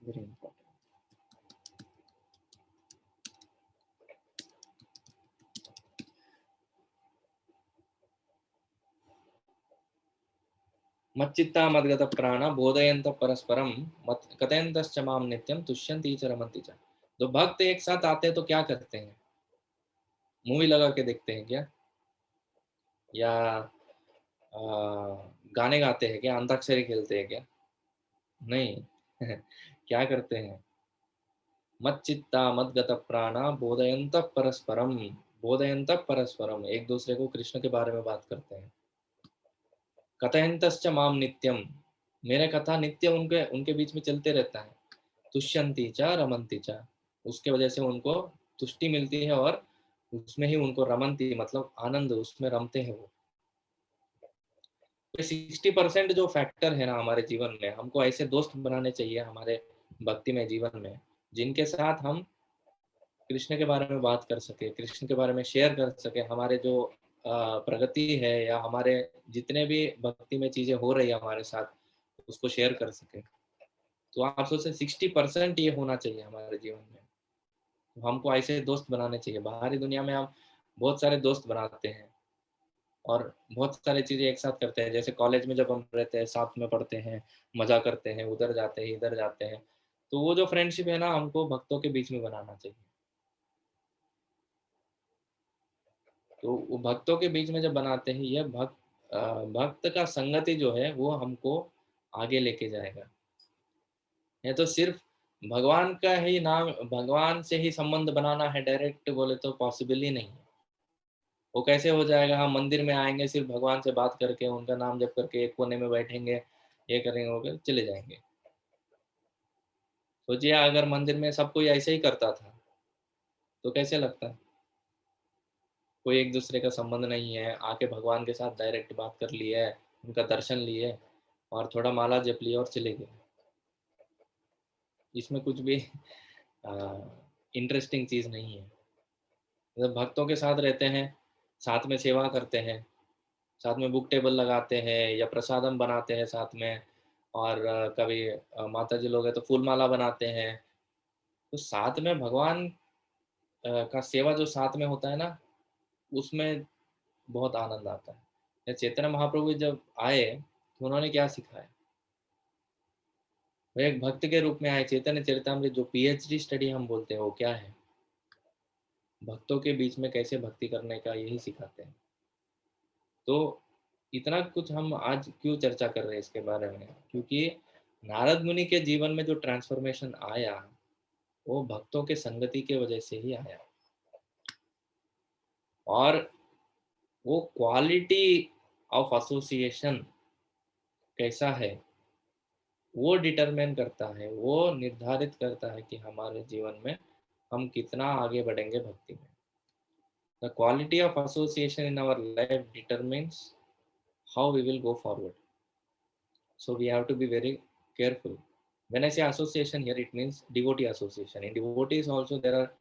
Very important. मच्चित्ता मद्गत प्राण बोधयन्त परस्परम मत कथयन्तश्च माम नित्यम तुष्यन्ति च रमन्ति च। तो भक्त एक साथ आते हैं तो क्या करते हैं? मूवी लगा के देखते हैं क्या? या आ, गाने गाते हैं क्या? अंताक्षरी खेलते हैं क्या? नहीं। क्या करते हैं? मच्चित्ता मद्गत प्राणा बोधयन्त परस्परम, बोधयन्त परस्परम, एक दूसरे को कृष्ण के बारे में बात करते हैं। कथयन्तश्च माम नित्यम, मेरे कथा नित्य उनके उनके बीच में चलते रहता है। तुष्यन्ति च रमन्ति च, उसके वजह से उनको तुष्टि मिलती है और उसमें ही उनको रमन्ति मतलब आनंद, उसमें रमते हैं वो। 60% जो फैक्टर है ना हमारे जीवन में, हमको ऐसे दोस्त बनाने चाहिए हमारे भक्ति में जीवन में, जिनके साथ हम कृष्ण के बारे में बात कर सके, कृष्ण के बारे में शेयर कर सके, हमारे जो प्रगति है या हमारे जितने भी भक्ति में चीजें हो रही है हमारे साथ उसको शेयर कर सके। तो आप सोचते 60% ये होना चाहिए हमारे जीवन में। तो हमको ऐसे दोस्त बनाने चाहिए। बाहरी दुनिया में हम बहुत सारे दोस्त बनाते हैं और बहुत सारी चीज़ें एक साथ करते हैं। जैसे कॉलेज में जब हम रहते हैं, साथ में पढ़ते हैं, मज़ा करते हैं, उधर जाते हैं, इधर जाते हैं, तो वो जो फ्रेंडशिप है ना हमको भक्तों के बीच में बनाना चाहिए। तो वो भक्तों के बीच में जब बनाते हैं, ये भक्त का संगति जो है वो हमको आगे लेके जाएगा। ये तो सिर्फ भगवान का ही नाम, भगवान से ही संबंध बनाना है डायरेक्ट बोले तो पॉसिबल ही नहीं है। वो कैसे हो जाएगा? हम मंदिर में आएंगे, सिर्फ भगवान से बात करके, उनका नाम जप करके एक कोने में बैठेंगे, ये करेंगे, हो गया, चले जाएंगे। सोचिए अगर मंदिर में सब कोई ऐसे ही करता था तो कैसे लगता? कोई एक दूसरे का संबंध नहीं है, आके भगवान के साथ डायरेक्ट बात कर ली है, उनका दर्शन लिए और थोड़ा माला जप लिया और चले गए। इसमें कुछ भी इंटरेस्टिंग चीज़ नहीं है। जब भक्तों के साथ रहते हैं, साथ में सेवा करते हैं, साथ में बुक टेबल लगाते हैं या प्रसादम बनाते हैं साथ में, और कभी माता जी लोग हैं तो फूल माला बनाते हैं, तो साथ में भगवान का सेवा जो साथ में होता है ना, उसमें बहुत आनंद आता है। या चैतन्य महाप्रभु जब आए तो उन्होंने क्या सिखाया? वो एक भक्त के रूप में आए। चैतन्य चरितामृत जो पीएचडी स्टडी हम बोलते हैं वो क्या है? भक्तों के बीच में कैसे भक्ति करने का यही सिखाते हैं। तो इतना कुछ हम आज क्यों चर्चा कर रहे हैं इसके बारे में? क्योंकि नारद मुनि के जीवन में जो ट्रांसफॉर्मेशन आया वो भक्तों के संगति के वजह से ही आया। और वो क्वालिटी ऑफ एसोसिएशन कैसा है वो डिटरमाइन करता है, वो निर्धारित करता है कि हमारे जीवन में हम कितना आगे बढ़ेंगे भक्ति में। The quality of association in our life determines how we will go forward. So we have to be very careful. When I say association here, it means devotee association. In devotees also there are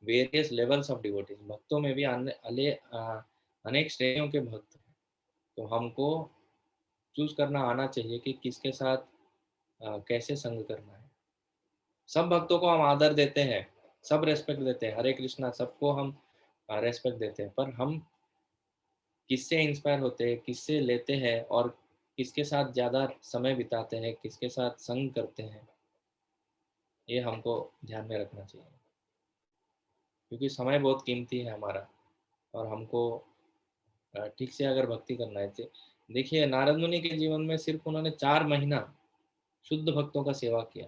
various levels of devotees. भक्तों में भी अनेक श्रेणियों के भक्त हैं। तो हमको चूज करना आना चाहिए कि किसके साथ कैसे संग करना है। सब भक्तों को हम आदर देते हैं, सब रेस्पेक्ट देते हैं, हरे कृष्णा सबको हम रेस्पेक्ट देते हैं, पर हम किससे इंस्पायर होते हैं, किससे लेते हैं और किसके साथ ज़्यादा समय बिताते हैं, किसके साथ संग करते हैं, ये हमको ध्यान में रखना चाहिए। क्योंकि समय बहुत कीमती है हमारा और हमको ठीक से अगर भक्ति करना है तो देखिए नारद मुनि के जीवन में सिर्फ उन्होंने 4 महीना शुद्ध भक्तों का सेवा किया,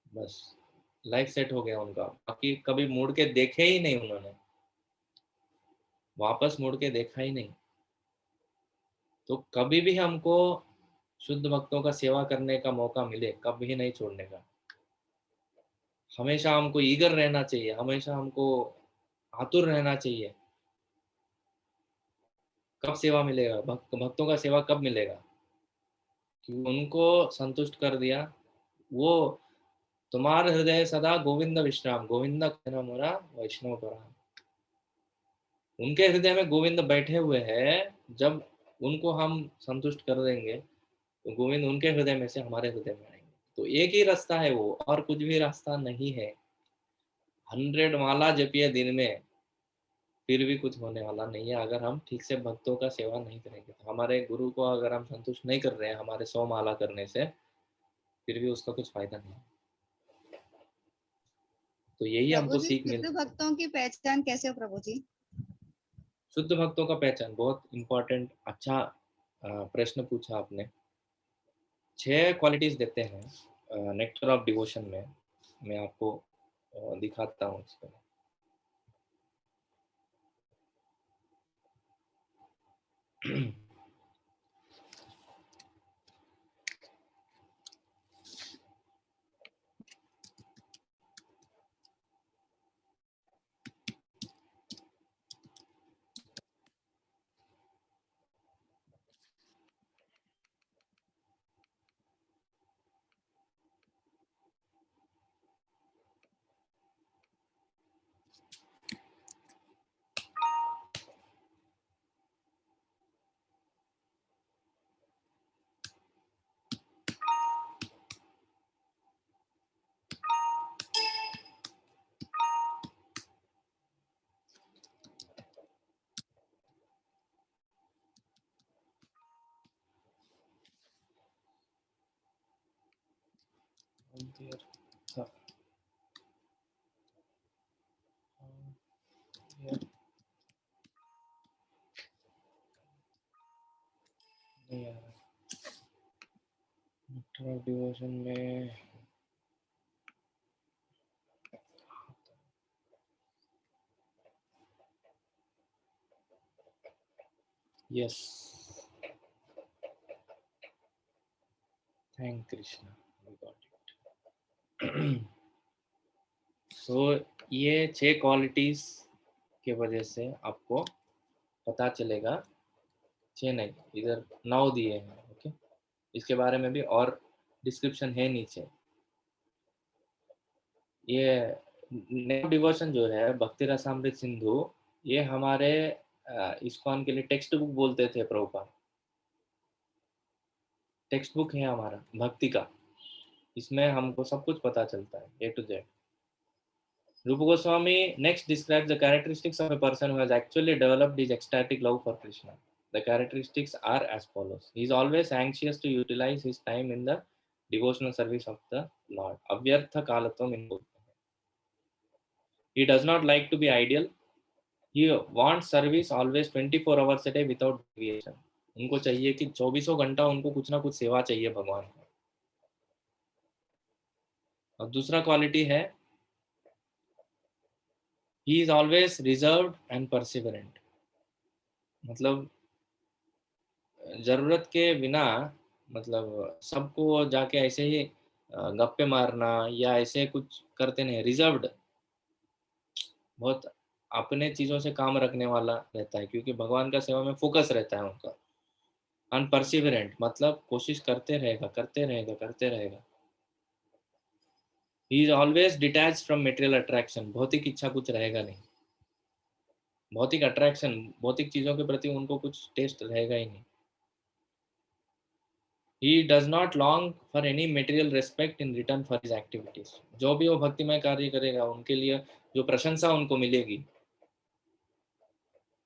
बस लाइफ सेट हो गया उनका। बाकी कभी मुड़ के देखे ही नहीं उन्होंने, वापस मुड़ के देखा ही नहीं। तो कभी भी हमको शुद्ध भक्तों का सेवा करने का मौका मिले, कभी नहीं छोड़ने का। हमेशा हमको ईगर रहना चाहिए, हमेशा हमको आतुर रहना चाहिए। कब सेवा मिलेगा, भक्तों का सेवा कब मिलेगा, कि उनको संतुष्ट कर दिया। वो तुम्हार हृदय सदा गोविंद विश्राम, गोविंद कहना मोरा वैष्णव पराम। उनके हृदय में गोविंद बैठे हुए हैं। जब उनको हम संतुष्ट कर देंगे तो गोविंद उनके हृदय में से हमारे हृदय में आएंगे। तो एक ही रास्ता है वो, और कुछ भी रास्ता नहीं है। 100 माला जपिए दिन में, फिर भी कुछ होने वाला नहीं है अगर हम ठीक से भक्तों का सेवा नहीं करेंगे। तो हमारे गुरु को अगर हम संतुष्ट नहीं कर रहे हैं हमारे 100 माला करने से, फिर भी उसका कुछ फायदा नहीं। तो यही प्रभु हमको जी, सीख शुद्ध मिलती है। भक्तों की पहचान कैसे हो प्रभु जी? शुद्ध भक्तों का पहचान बहुत इम्पोर्टेंट, अच्छा प्रश्न पूछा आपने। 6 क्वालिटीज देते हैं नेक्टर ऑफ डिवोशन में। मैं आपको दिखाता हूँ इसको। नहीं आ रहा नेक्टर ऑफ डिवोशन में। Yes, thank Krishna, we got it. So ये 6 क्वालिटीज के वजह से आपको पता चलेगा। 6 नहीं, इधर 9 दिए हैं। ओके, इसके बारे में भी और डिस्क्रिप्शन है नीचे। ये डिवोशन जो है भक्ति रसामृत सिंधु, ये हमारे इस्कॉन के लिए टेक्स्ट बुक बोलते थे प्रभुपाद। टेक्स्ट बुक है हमारा भक्ति का। इसमें हमको सब कुछ पता चलता है A to Z. Rupa Goswami next describes the characteristics of a person who has actually developed his ecstatic love for Krishna. The characteristics are as follows. He is always anxious to utilize his time in the devotional service of the Lord. Avyartha kalatvam in both. He does not like to be idle. He wants service always 24 hours a day without deviation. उनको चाहिए कि 24 घंटा उनको कुछ ना कुछ सेवा चाहिए भगवान को। और दूसरा क्वालिटी है he is always reserved and perseverant. मतलब जरूरत के बिना, मतलब सबको जाके ऐसे ही गप्पे मारना या ऐसे कुछ करते नहीं। रिजर्व्ड, बहुत अपने चीजों से काम रखने वाला रहता है, क्योंकि भगवान का सेवा में फोकस रहता है उनका। अन परसिवरेंट मतलब कोशिश करते रहेगा करते रहेगा करते रहेगा। ही is always detach from material attraction. भौतिक इच्छा कुछ रहेगा नहीं, भौतिक अट्रैक्शन, भौतिक चीजों के प्रति उनको कुछ टेस्ट रहेगा ही नहीं। He does not long for any material respect in return for his activities. जो भी वो भक्तिमय कार्य करेगा उनके लिए जो प्रशंसा उनको मिलेगी,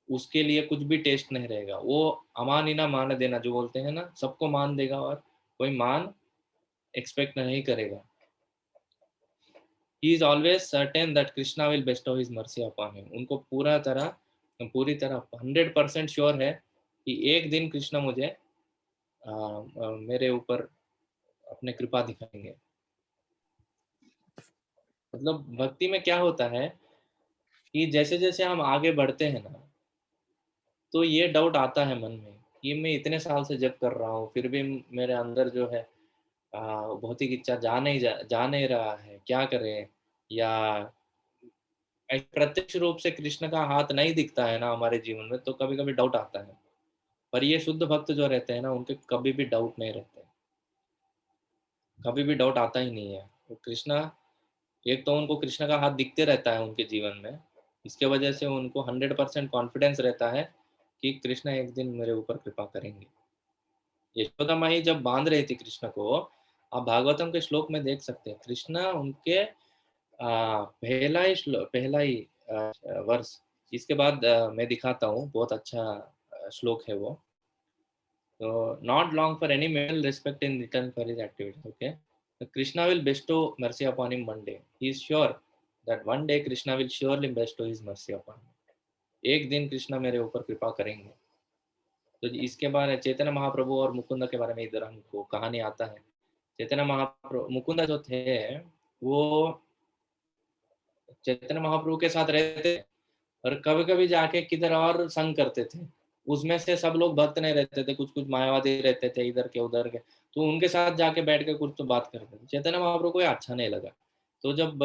उसके लिए कुछ भी टेस्ट नहीं रहेगा। वो अमानिना मान देना जो बोलते हैं ना, सबको मान देगा और कोई मान एक्सपेक्ट नहीं करेगा। He is always certain that Krishna will bestow his mercy upon him. उनको पूरी तरह 100% श्योर है कि एक दिन कृष्ण मुझे मेरे ऊपर अपने कृपा दिखाएंगे। मतलब भक्ति में क्या होता है कि जैसे जैसे हम आगे बढ़ते हैं ना, तो ये डाउट आता है मन में कि मैं इतने साल से जप कर रहा हूँ, फिर भी मेरे अंदर जो है भौतिक इच्छा जा नहीं रहा है, क्या करें? या प्रत्यक्ष रूप से कृष्ण का हाथ नहीं दिखता है ना हमारे जीवन में, तो कभी-कभी डाउट आता है। पर ये शुद्ध भक्त जो रहते हैं ना, उनके कभी भी डाउट नहीं रहते, कभी भी डाउट आता ही नहीं है। वो कृष्णा, एक तो उनको कृष्ण का हाथ दिखते रहता है उनके जीवन में, इसके वजह से उनको 100% कॉन्फिडेंस रहता है कि कृष्ण एक दिन मेरे ऊपर कृपा करेंगे। यशोदा माई जब बांध रही थी कृष्ण को, आप भागवतम के श्लोक में देख सकते हैं, कृष्ण उनके पहला ही वर्ष, इसके बाद मैं दिखाता हूँ, बहुत अच्छा श्लोक है वो। तो not long for any male respect in return for his activity, okay, Krishna will bestow mercy upon him one day. He is sure that one day Krishna will surely bestow his mercy upon him. एक दिन कृष्णा मेरे ऊपर कृपा करेंगे। तो इसके बारे में चैतन्य महाप्रभु और मुकुंद के बारे में इधर हमको कहानी आता है। चैतन्य महाप्रभु, मुकुंद जो थे वो चैतन्य महाप्रभु के साथ रहते और कभी-कभी जाके किधर और संग करते थे। उसमें से सब लोग भक्त नहीं रहते थे, कुछ-कुछ मायावादी रहते थे इधर के उधर के, तो उनके साथ जाके बैठ के कुछ तो बात करते थे। चैतन्य महाप्रभु को ये अच्छा नहीं लगा। तो जब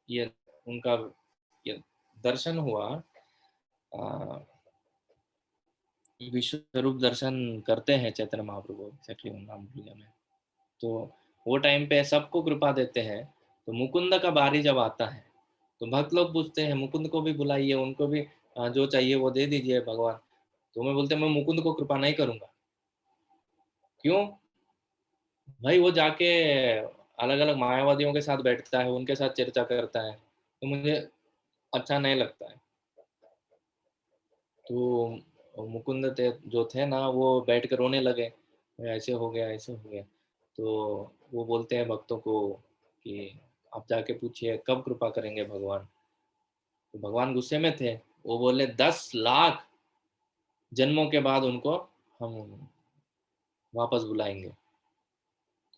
ये उनका ये दर्शन हुआ, विश्व स्वरूप दर्शन करते हैं चैतन्य महाप्रभु, एक्जेक्टली नाम भूल गया मैं। तो वो टाइम पे सबको कृपा देते हैं। तो मुकुंद का बारी जब आता है, तो भक्त लोग पूछते हैं मुकुंद को भी बुलाइए, उनको भी जो चाहिए वो दे दीजिए भगवान। तो मैं बोलते मैं मुकुंद को कृपा नहीं करूंगा। क्यों? भाई वो जाके अलग अलग मायावादियों के साथ बैठता है, उनके साथ चर्चा करता है, तो मुझे अच्छा नहीं लगता है। तो मुकुंद जो थे ना, वो बैठ कर रोने लगे, ऐसे हो गया ऐसे हो गया। तो वो बोलते हैं भक्तों को कि आप जाके पूछिए कब कृपा करेंगे भगवान। तो भगवान गुस्से में थे, वो बोले 10 लाख जन्मों के बाद उनको हम वापस बुलाएंगे।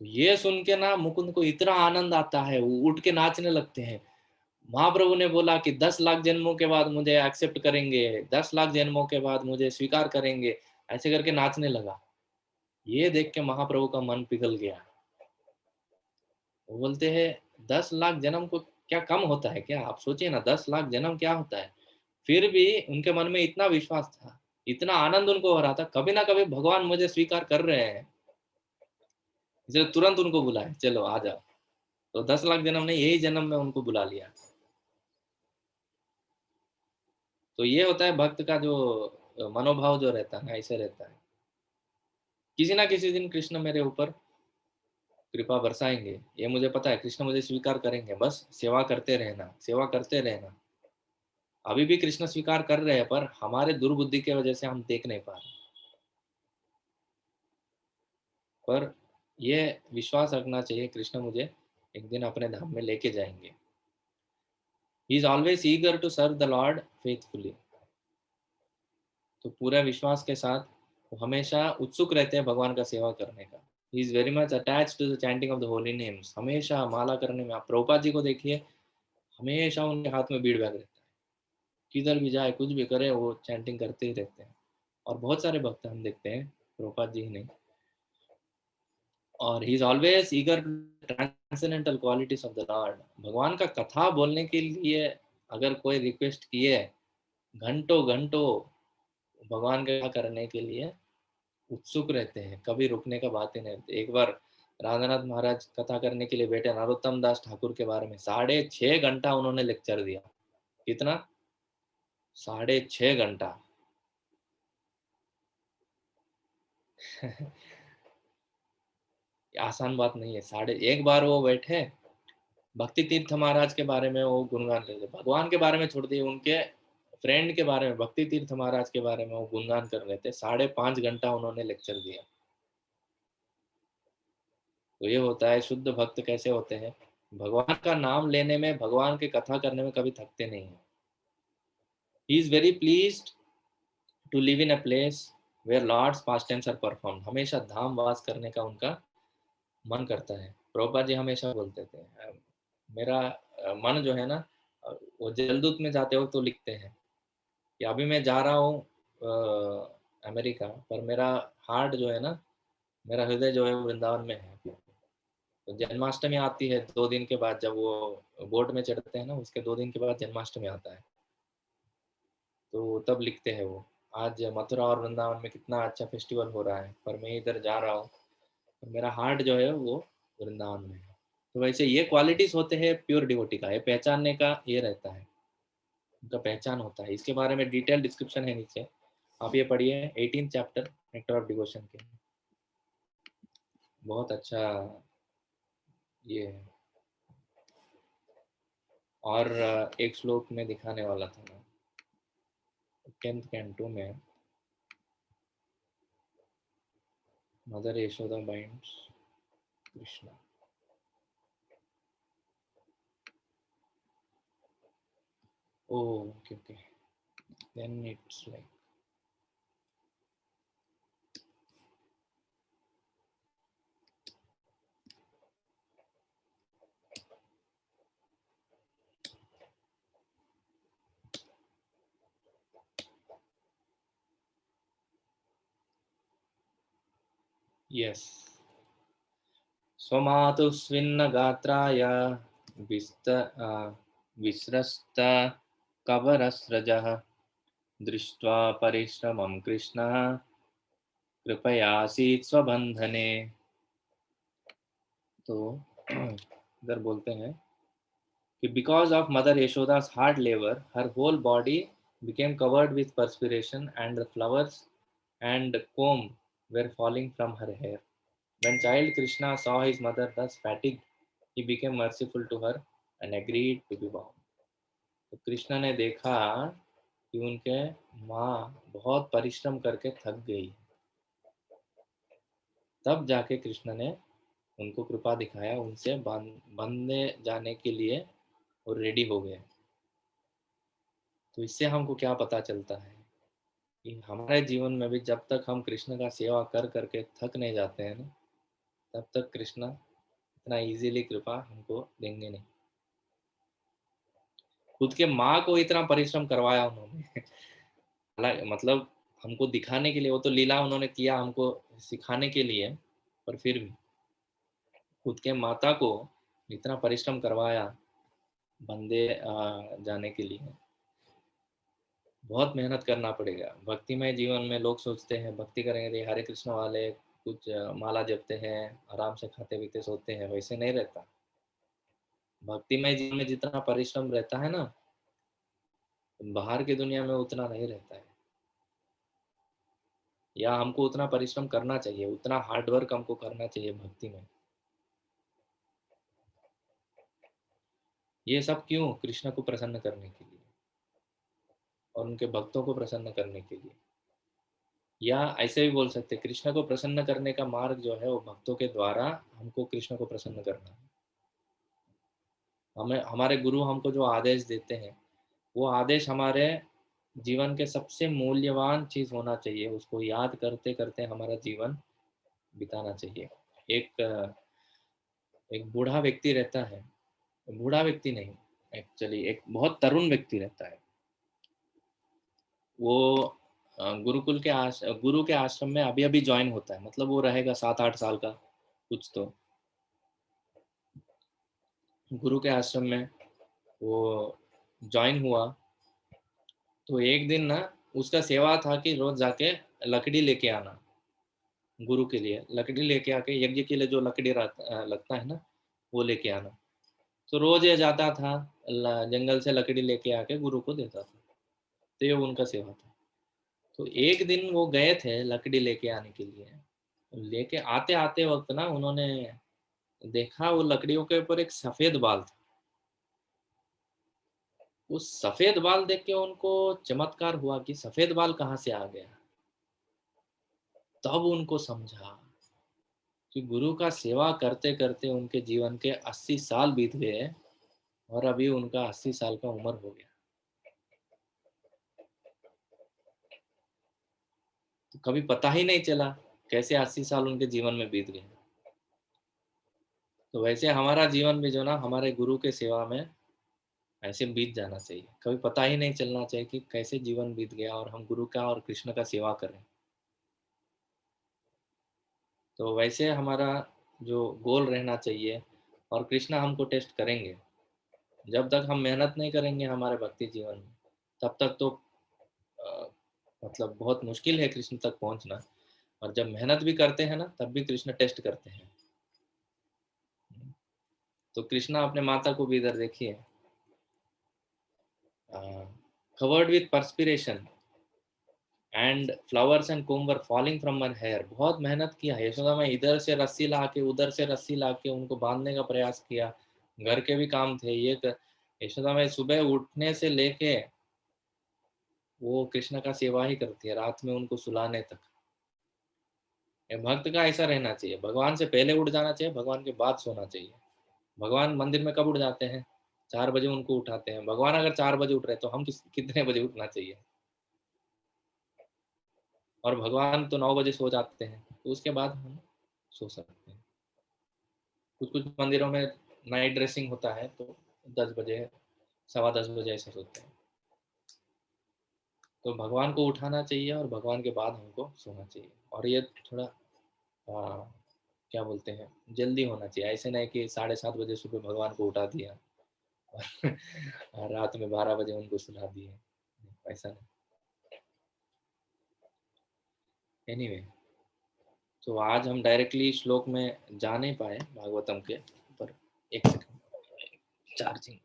तो ये सुन के ना मुकुंद को इतना आनंद आता है, वो उठ के नाचने लगते हैं। महाप्रभु ने बोला कि 10 लाख जन्मों के बाद मुझे एक्सेप्ट करेंगे, 10 लाख जन्मों के बाद मुझे स्वीकार करेंगे, ऐसे करके नाचने लगा। ये देख के महाप्रभु का मन पिघल गया। वो बोलते हैं 10 लाख जन्म को क्या कम होता है क्या? आप सोचिए ना, 10 लाख जन्म क्या होता है? फिर भी उनके मन में इतना विश्वास था, इतना आनंद उनको हो रहा था, कभी ना कभी भगवान मुझे स्वीकार कर रहे हैं, इसलिए तुरंत उनको बुलाए, चलो आ जाओ। तो 10 लाख जन्म नहीं, यही जन्म में उनको बुला लिया। तो ये होता है भक्त का जो मनोभाव जो रहता है ना, ऐसे रहता है। किसी ना किसी दिन कृष्ण मेरे ऊपर कृपा बरसाएंगे, ये मुझे पता है, कृष्ण मुझे स्वीकार करेंगे, बस सेवा करते रहना, सेवा करते रहना। अभी भी कृष्ण स्वीकार कर रहे हैं, पर हमारे दुर्बुद्धि की वजह से हम देख नहीं पा रहे। पर ये विश्वास रखना चाहिए, कृष्ण मुझे एक दिन अपने धाम में लेके जाएंगे। He is always eager to serve the lord faithfully. तो पूरे विश्वास के साथ वो हमेशा उत्सुक रहते हैं भगवान का सेवा करने का। He is very much attached to the chanting of the holy names. हमेशा माला करने में, आप प्रभुपाद जी को देखिए, हमेशा उनके हाथ में बीड़ बैग रहता है, किधर भी जाए कुछ भी करे वो चैंटिंग करते ही रहते हैं। और बहुत सारे भक्त हम देखते हैं, प्रभुपाद जी ही नहीं। और ही is always eager transcendental qualities of the Lord. भगवान का कथा बोलने के लिए अगर कोई रिक्वेस्ट किए, घंटों घंटों भगवान का करने के लिए उत्सुक रहते हैं, कभी रुकने का बात ही नहीं रहती। एक बार राधानाथ महाराज कथा करने के लिए बैठे नरोत्तम दास ठाकुर के बारे में, 6.5 घंटा उन्होंने लेक्चर दिया। कितना? 6.5 घंटा। आसान बात नहीं है। साढ़े एक बार वो बैठे, भक्ति तीर्थ महाराज के बारे में वो गुणगान करते, भगवान के बारे में छोड़ दिए, उनके फ्रेंड के बारे में, भक्ति तीर्थ महाराज के बारे में वो गुणगान कर रहे थे। 5.5 घंटा उन्होंने लेक्चर दिया। तो ये होता है शुद्ध भक्त कैसे होते हैं, भगवान का नाम लेने में, भगवान की कथा करने में कभी थकते नहीं है। He is very pleased to live in a place where Lord's pastimes are performed. हमेशा धाम वास करने का उनका मन करता है। प्रभुपाद जी हमेशा बोलते थे, मेरा मन जो है ना, वो जलदूत में जाते हो तो लिखते हैं कि अभी मैं जा रहा हूँ अमेरिका, पर मेरा हार्ट जो है ना, मेरा हृदय जो है वृंदावन में है। तो जन्माष्टमी आती है 2 दिन के बाद, जब वो बोट में चढ़ते हैं ना, उसके 2 दिन के बाद जन्माष्टमी आता है। तो तब लिखते हैं वो, आज मथुरा और वृंदावन में कितना अच्छा फेस्टिवल हो रहा है, पर मैं इधर जा रहा हूँ, और मेरा हार्ट जो है वो वृंदावन में है। तो वैसे ये क्वालिटीज होते हैं प्योर डिवोटी का, ये पहचानने का ये रहता है, उनका पहचान होता है। इसके बारे में डिटेल डिस्क्रिप्शन है नीचे, आप ये पढ़िए 18 चैप्टर नेक्टर ऑफ डिवोशन के, बहुत अच्छा ये है। और एक श्लोक में दिखाने वाला था मैं 10th कैंटो में, mother Yashoda binds Krishna. Oh, okay, okay. Then it's like yes. स्वमातु स्विन्न गात्राय विस्त विस्रस्त कवरस्रजः दृष्ट्वा परिश्रमं कृष्णः कृपयासीत् स्वबंधने। तो इधर बोलते हैं कि because of Mother Yashoda's hard labor, her whole body became covered with perspiration, and the flowers and comb were falling from her hair. When child Krishna saw his mother thus fatigued, he became merciful to her and agreed to be bound. तो कृष्ण ने देखा कि उनके माँ बहुत परिश्रम करके थक गई, तब जाके कृष्ण ने उनको कृपा दिखाया, उनसे बंधे जाने के लिए और रेडी हो गए। तो इससे हमको क्या पता चलता है कि हमारे जीवन में भी जब तक हम कृष्ण का सेवा कर करके थक नहीं जाते हैं ना, तब तक कृष्ण इतना इजीली कृपा हमको देंगे नहीं। खुद के माँ को इतना परिश्रम करवाया उन्होंने मतलब हमको दिखाने के लिए, वो तो लीला उन्होंने किया हमको सिखाने के लिए, पर फिर भी खुद के माता को इतना परिश्रम करवाया बंदे जाने के लिए। बहुत मेहनत करना पड़ेगा। भक्तिमय जीवन में लोग सोचते हैं भक्ति करेंगे हरे कृष्ण वाले कुछ माला जपते हैं, आराम से खाते पीते सोते हैं, वैसे नहीं रहता। भक्तिमय जीवन में जितना परिश्रम रहता है ना, बाहर की दुनिया में उतना नहीं रहता है, या हमको उतना परिश्रम करना चाहिए, उतना हार्डवर्क हमको करना चाहिए भक्ति में। ये सब क्यों? कृष्ण को प्रसन्न करने के लिए और उनके भक्तों को प्रसन्न करने के लिए। या ऐसे भी बोल सकते, कृष्ण को प्रसन्न करने का मार्ग जो है वो भक्तों के द्वारा हमको कृष्ण को प्रसन्न करना है। हमें हमारे गुरु हमको जो आदेश देते हैं, वो आदेश हमारे जीवन के सबसे मूल्यवान चीज होना चाहिए, उसको याद करते करते हमारा जीवन बिताना चाहिए। एक एक बूढ़ा व्यक्ति रहता है, बूढ़ा व्यक्ति नहीं, एक्चुअली एक बहुत तरुण व्यक्ति रहता है। वो गुरु के आश्रम में अभी अभी ज्वाइन होता है, मतलब वो रहेगा 7-8 साल का कुछ। तो गुरु के आश्रम में वो ज्वाइन हुआ, तो एक दिन ना उसका सेवा था कि रोज जाके लकड़ी लेके आना, गुरु के लिए लकड़ी लेके आके, यज्ञ के लिए जो लकड़ी लगता है ना, वो लेके आना। तो रोज ये जाता था, जंगल से लकड़ी लेके आके गुरु को देता था। तो ये उनका सेवा था। तो एक दिन वो गए थे लकड़ी लेके आने के लिए, लेके आते आते वक्त ना उन्होंने देखा वो लकड़ियों के ऊपर एक सफेद बाल था। उस सफेद बाल देख के उनको चमत्कार हुआ कि सफेद बाल कहाँ से आ गया। तब उनको समझा कि गुरु का सेवा करते करते उनके जीवन के 80 साल बीत गए, और अभी उनका 80 साल का उम्र हो गया। तो कभी पता ही नहीं चला कैसे 80 साल उनके जीवन में बीत गए। तो वैसे हमारा जीवन भी जो ना हमारे गुरु के सेवा में ऐसे बीत जाना चाहिए, कभी पता ही नहीं चलना चाहिए कि कैसे जीवन बीत गया और हम गुरु का और कृष्ण का सेवा करें। तो वैसे हमारा जो गोल रहना चाहिए, और कृष्णा हमको टेस्ट करेंगे। जब तक हम मेहनत नहीं करेंगे हमारे भक्ति जीवन में, तब तक तो अ, मतलब बहुत मुश्किल है कृष्ण तक पहुंचना। और जब मेहनत भी करते हैं ना, तब भी कृष्ण टेस्ट करते हैं। तो कृष्णा अपने माता को भी इधर देखिए, covered with perspiration and flowers and comb were falling from her hair। बहुत मेहनत किया यशोदा में, इधर से रस्सी ला के उधर से रस्सी ला के उनको बांधने का प्रयास किया। घर के भी काम थे, यशोदा में सुबह उठने से लेके वो कृष्ण का सेवा ही करती है, रात में उनको सुलाने तक। ये भक्त का ऐसा रहना चाहिए, भगवान से पहले उठ जाना चाहिए, भगवान के बाद सोना चाहिए। भगवान मंदिर में कब उठ जाते हैं? 4 बजे उनको उठाते हैं। भगवान अगर 4 बजे उठ रहे तो हम कितने बजे उठना चाहिए? और भगवान तो 9 बजे सो जाते हैं, तो उसके बाद हम सो सकते हैं। कुछ कुछ मंदिरों में नाइट ड्रेसिंग होता है, तो 10 बजे 10:15 बजे ऐसा सोते हैं। तो भगवान को उठाना चाहिए और भगवान के बाद हमको सोना चाहिए। और ये थोड़ा क्या बोलते हैं, जल्दी होना चाहिए। ऐसे नहीं कि 7:30 बजे सुबह भगवान को उठा दिया और रात में 12 बजे उनको सुला दिए, ऐसा नहीं। एनीवे, तो आज हम डायरेक्टली श्लोक में जा नहीं पाए भागवतम के, पर एक सेकंड चार्जिंग।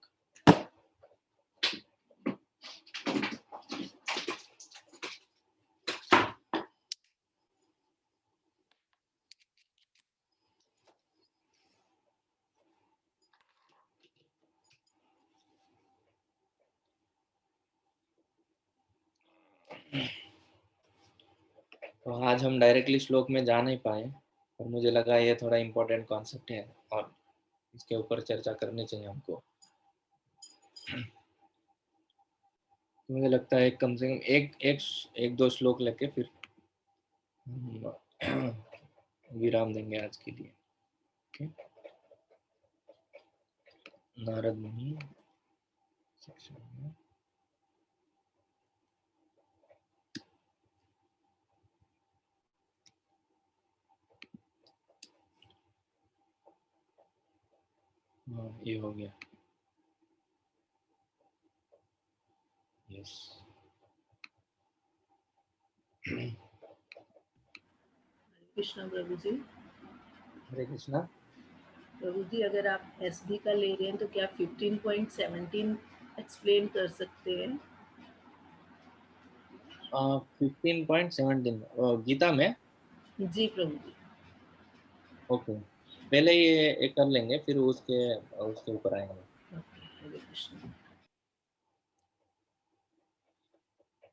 तो आज हम डायरेक्टली श्लोक में जा नहीं पाए, और मुझे लगा ये थोड़ा इम्पोर्टेंट कॉन्सेप्ट है और इसके ऊपर चर्चा करनी चाहिए हमको। मुझे लगता है कम से कम एक दो श्लोक लेके फिर विराम देंगे आज के लिए। ओके, नारद मुनि सेक्शन में ये हो गया। यस, कृष्णा प्रभु जी। हरे कृष्णा। प्रभु जी, अगर आप एसबी का ले रहे हैं तो क्या 15.17 एक्सप्लेन कर सकते हैं? 15.17 गीता में। जी प्रभु जी। ओके, पहले ये कर लेंगे, फिर उसके ऊपर आएंगे। ओके, हरे कृष्ण।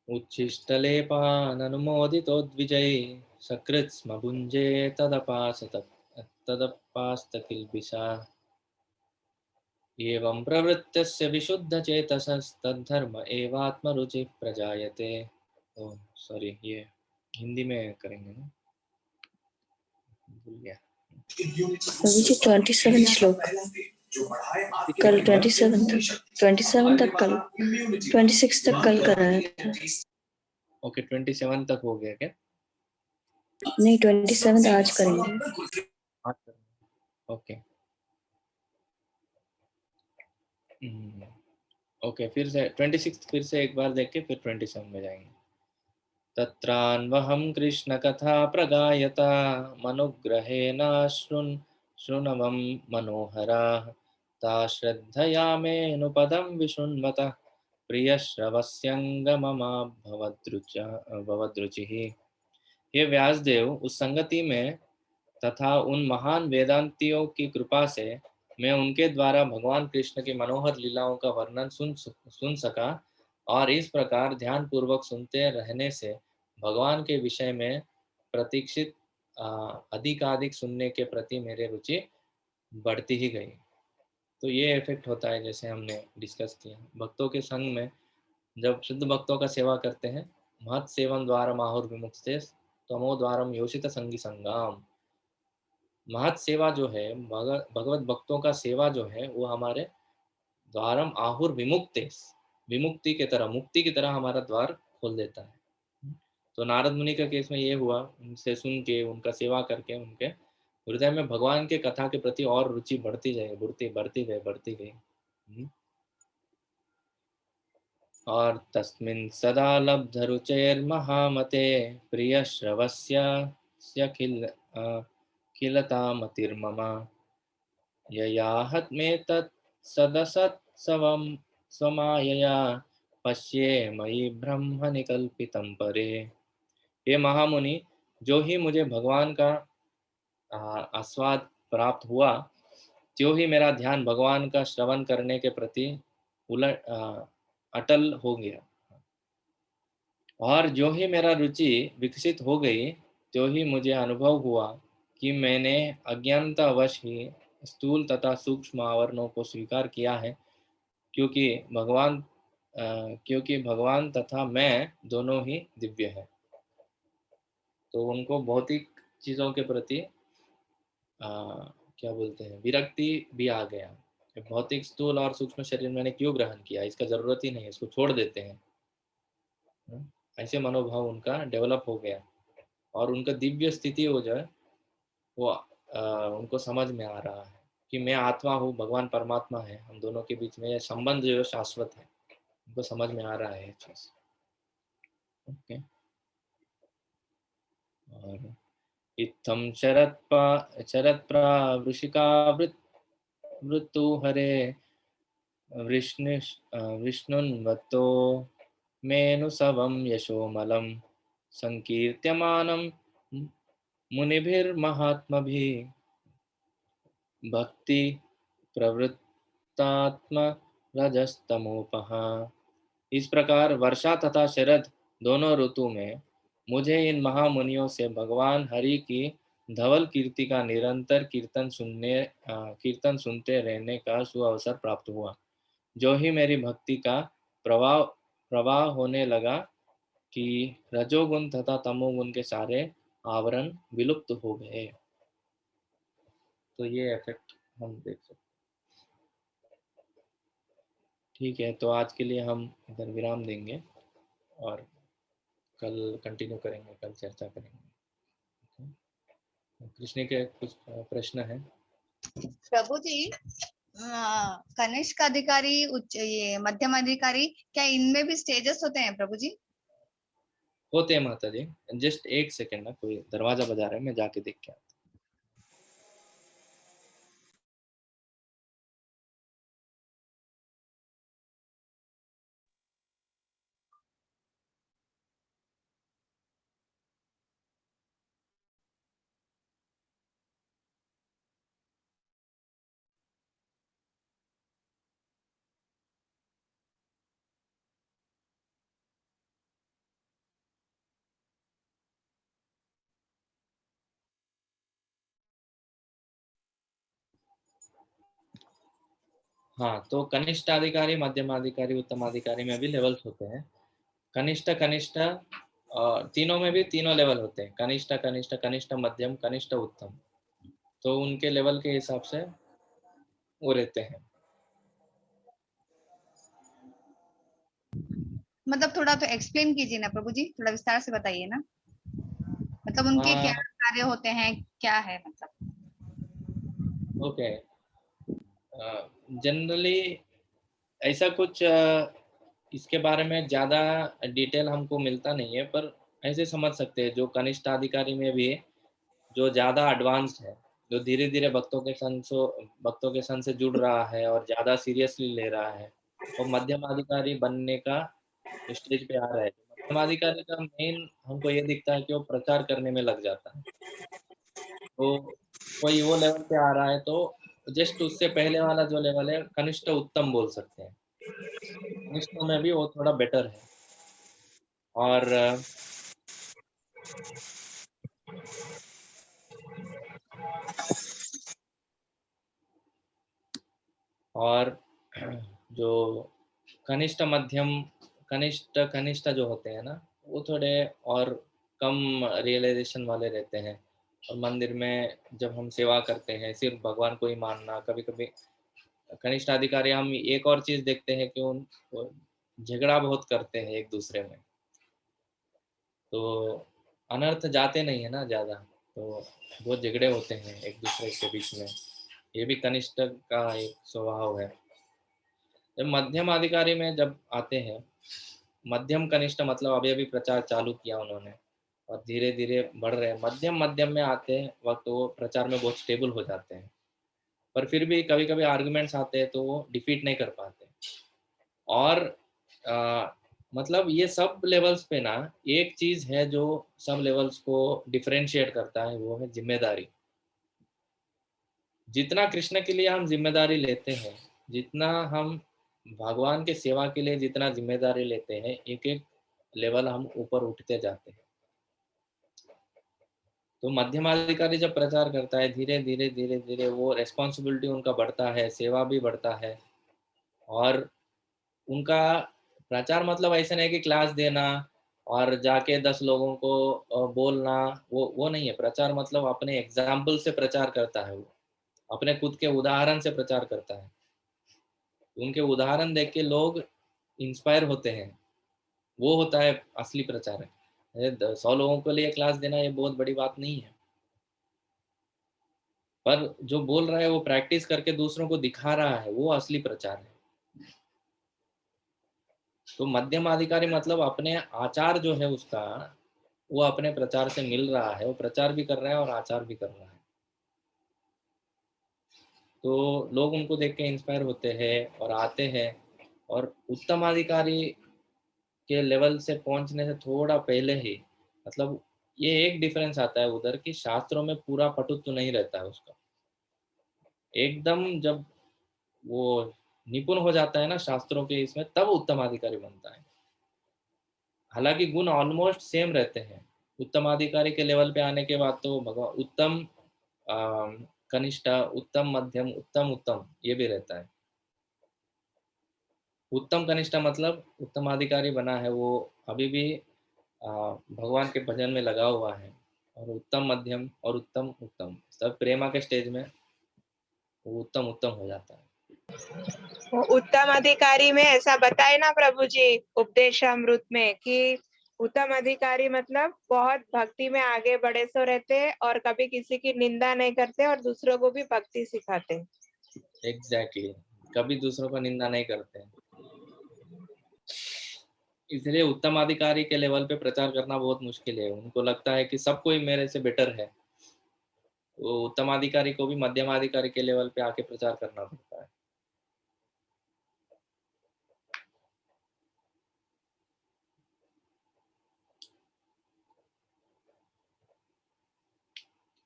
उच्छिष्टलेपाननुमोदितो द्विजैः सकृत्स्म भुञ्जे तदपास्तकिल्बिषा। एवं प्रवृत्तस्य विशुद्धचेतसस्तद्धर्म एवात्मरुचिः प्रजायते। ओह सॉरी, ये हिंदी में करेंगे ना, भूल गया। प्रभु जी 27 श्लोक कल 27 तक कल 26 तक कल कराया था। ओके, 27 तक हो गया क्या? नहीं, 27 आज करेंगे। ओके ओके, फिर से 26 फिर से एक बार देख के फिर 27 में जाएंगे। तत्रान्वहं कृष्णकथा प्रगायता मनुग्रहेण शृण्वं मनोहराः ता श्रद्धया मेऽनुपदं विशृण्वतः प्रियश्रवस्यङ्गममा भवद्रुचिः। ये व्यासदेव उस संगति में तथा उन महान वेदांतियों की कृपा से मैं उनके द्वारा भगवान कृष्ण की मनोहर लीलाओं का वर्णन सुन सका, और इस प्रकार ध्यान पूर्वक सुनते रहने से भगवान के विषय में प्रतीक्षित अधिकाधिक सुनने के प्रति मेरे रुचि बढ़ती ही गई। तो ये इफेक्ट होता है, जैसे हमने डिस्कस किया, भक्तों के संग में जब शुद्ध भक्तों का सेवा करते हैं, महत् सेवन द्वारा माहुर विमुक्ते तमो द्वारम योषित संगी संगाम। महत् सेवा जो है, भगवत भक्तों का सेवा जो है, वो हमारे द्वारम आहुर विमुक्ते, विमुक्ति की तरह, मुक्ति की तरह हमारा द्वार खोल देता है। तो नारद मुनि का केस में ये हुआ, उनसे सुन के, उनका सेवा करके उनके हृदय में भगवान के कथा के प्रति और रुचि बढ़ती जाए, बढ़ती गई। और तस्मिन् सदा लब्धरुचैर्महामते प्रियश्रवस्य खिलतामतिर्मम ययाहत्मेतत् सदसत्सवं स्वमायया पश्ये मयि ब्रह्म निकल्पितं परे। हे महामुनि, जो ही मुझे भगवान का आस्वाद प्राप्त हुआ, त्यों ही मेरा ध्यान भगवान का श्रवण करने के प्रति अटल हो गया, और जो ही मेरा रुचि विकसित हो गई, त्यों ही मुझे अनुभव हुआ कि मैंने अज्ञानतावश ही स्थूल तथा सूक्ष्म आवरणों को स्वीकार किया है, क्योंकि भगवान तथा मैं दोनों ही दिव्य हैं। तो उनको भौतिक चीज़ों के प्रति क्या बोलते हैं, विरक्ति भी आ गया। भौतिक स्थूल और सूक्ष्म शरीर मैंने क्यों ग्रहण किया, इसका ज़रूरत ही नहीं है, इसको छोड़ देते हैं। ऐसे मनोभाव उनका डेवलप हो गया, और उनका दिव्य स्थिति हो जाए वो उनको समझ में आ रहा है कि मैं आत्मा हूँ, भगवान परमात्मा है, हम दोनों के बीच में यह संबंध जो शाश्वत है, उनको समझ में आ रहा है चीज। ओके। और इत्थं शरत्प्रावृषिका हरे विष्णुन्वत्तो मेनुसवं यशोमलं संकीर्त्यमानं मुनिभिर्महात्मभिः भक्ति प्रवृत्तात्म रजस्तमोपः। इस प्रकार वर्षा तथा शरद दोनों ऋतु में मुझे इन महामुनियों से भगवान हरि की धवल कीर्ति का निरंतर कीर्तन सुनते रहने का सुअवसर प्राप्त हुआ। जो ही मेरी भक्ति का प्रवाह होने लगा कि रजोगुण तथा तमोगुण के सारे आवरण विलुप्त हो गए। तो ये इफेक्ट हम देख सकते हैं। ठीक है, तो आज के लिए हम इधर विराम देंगे और कल कंटिन्यू करेंगे, कल चर्चा करेंगे। कृष्ण के कुछ प्रश्न हैं? प्रभु जी, कनिष्क अधिकारी, ये मध्यम अधिकारी, क्या इनमें भी स्टेजेस होते हैं प्रभु जी? होते हैं माता जी। जस्ट एक सेकेंड ना, कोई दरवाजा बजा रहा है, मैं जाके देख के आता हूँ। हाँ, तो कनिष्ठ अधिकारी, मध्यम अधिकारी, उत्तम अधिकारी में भी लेवल्स होते हैं। कनिष्ठ तीनों में भी तीनों लेवल होते हैं, कनिष्ठ मध्यम, कनिष्ठ उत्तम। तो उनके लेवल के हिसाब से वो रहते हैं। मतलब थोड़ा तो एक्सप्लेन कीजिए ना प्रभु जी, थोड़ा विस्तार से बताइए ना, मतलब उनके क्या कार्य होते हैं, क्या है मतलब। ओके, जनरली ऐसा कुछ इसके बारे में ज़्यादा डिटेल हमको मिलता नहीं है, पर ऐसे समझ सकते हैं जो कनिष्ठ अधिकारी में भी जो ज़्यादा एडवांस्ड है, जो धीरे धीरे भक्तों के संग से जुड़ रहा है और ज़्यादा सीरियसली ले रहा है, वो मध्यम अधिकारी बनने का स्टेज पे आ रहा है। मध्यम अधिकारी का मेन हमको ये दिखता है कि वो प्रचार करने में लग जाता है। तो कोई वो लेवल पे आ रहा है तो जस्ट उससे पहले वाला जो लेवल है कनिष्ठ उत्तम बोल सकते हैं। कनिष्ठ में भी वो थोड़ा बेटर है। और जो कनिष्ठ मध्यम कनिष्ठ जो होते हैं ना, वो थोड़े और कम रियलाइजेशन वाले रहते हैं। और मंदिर में जब हम सेवा करते हैं, सिर्फ भगवान को ही मानना, कभी कभी कनिष्ठ अधिकारी हम एक और चीज़ देखते हैं कि उन झगड़ा बहुत करते हैं एक दूसरे में। तो अनर्थ जाते नहीं है ना ज़्यादा, तो बहुत झगड़े होते हैं एक दूसरे के बीच में। ये भी कनिष्ठ का एक स्वभाव है। जब मध्यम अधिकारी में जब आते हैं, मध्यम कनिष्ठ मतलब अभी अभी प्रचार चालू किया उन्होंने और धीरे धीरे बढ़ रहे हैं। मध्यम मध्यम में आते वक्त वो प्रचार में बहुत स्टेबल हो जाते हैं, पर फिर भी कभी कभी आर्गुमेंट्स आते हैं तो वो डिफीट नहीं कर पाते। और मतलब ये सब लेवल्स पे ना एक चीज है जो सब लेवल्स को डिफरेंशिएट करता है, वो है जिम्मेदारी। जितना कृष्ण के लिए हम जिम्मेदारी लेते हैं, जितना हम भगवान के सेवा के लिए जितना जिम्मेदारी लेते हैं, एक एक लेवल हम ऊपर उठते जाते हैं। तो मध्यमाधिकारी जब प्रचार करता है, धीरे धीरे धीरे धीरे वो रेस्पॉन्सिबिलिटी उनका बढ़ता है, सेवा भी बढ़ता है। और उनका प्रचार मतलब ऐसा नहीं कि क्लास देना और जाके 10 लोगों को बोलना, वो नहीं है। प्रचार मतलब अपने एग्जाम्पल से प्रचार करता है, वो अपने खुद के उदाहरण से प्रचार करता है। उनके उदाहरण देख के लोग इंस्पायर होते हैं, वो होता है असली प्रचार है। 100 लोगों के लिए क्लास देना ये बहुत बड़ी बात नहीं है, पर जो बोल रहा है वो प्रैक्टिस करके दूसरों को दिखा रहा है, वो असली प्रचार है। तो मध्यम अधिकारी मतलब अपने आचार जो है उसका, वो अपने प्रचार से मिल रहा है, वो प्रचार भी कर रहा है और आचार भी कर रहा है। तो लोग उनको देख के इंस्पायर होते हैं और आते हैं। और उत्तम अधिकारी के लेवल से पहुंचने से थोड़ा पहले ही, मतलब ये एक डिफरेंस आता है उधर कि शास्त्रों में पूरा पटुत्व नहीं रहता है उसका। एकदम जब वो निपुण हो जाता है ना शास्त्रों के इसमें, तब उत्तम अधिकारी बनता है। हालांकि गुण ऑलमोस्ट सेम रहते हैं। उत्तम अधिकारी के लेवल पे आने के बाद तो भगवान उत्तम, कनिष्ठ, उत्तम मध्यम, उत्तम उत्तम ये भी रहता है। उत्तम कनिष्ठ मतलब उत्तम अधिकारी बना है वो अभी भी भगवान के भजन में लगा हुआ है। और उत्तम मध्यम और उत्तम उत्तम सब प्रेमा के स्टेज में वो उत्तम उत्तम हो जाता है। वो उत्तम अधिकारी में ऐसा बताए ना प्रभु जी उपदेशामृत में कि उत्तम अधिकारी मतलब बहुत भक्ति में आगे बढ़े सो रहते और कभी किसी की निंदा नहीं करते और दूसरों को भी भक्ति सिखाते। एग्जैक्टली, कभी दूसरों को निंदा नहीं करते हैं। इसलिए उत्तम अधिकारी के लेवल पे प्रचार करना बहुत मुश्किल है। उनको लगता है कि सब कोई मेरे से बेटर है। तो उत्तम अधिकारी को भी मध्यम अधिकारी के लेवल पे आके प्रचार करना पड़ता है।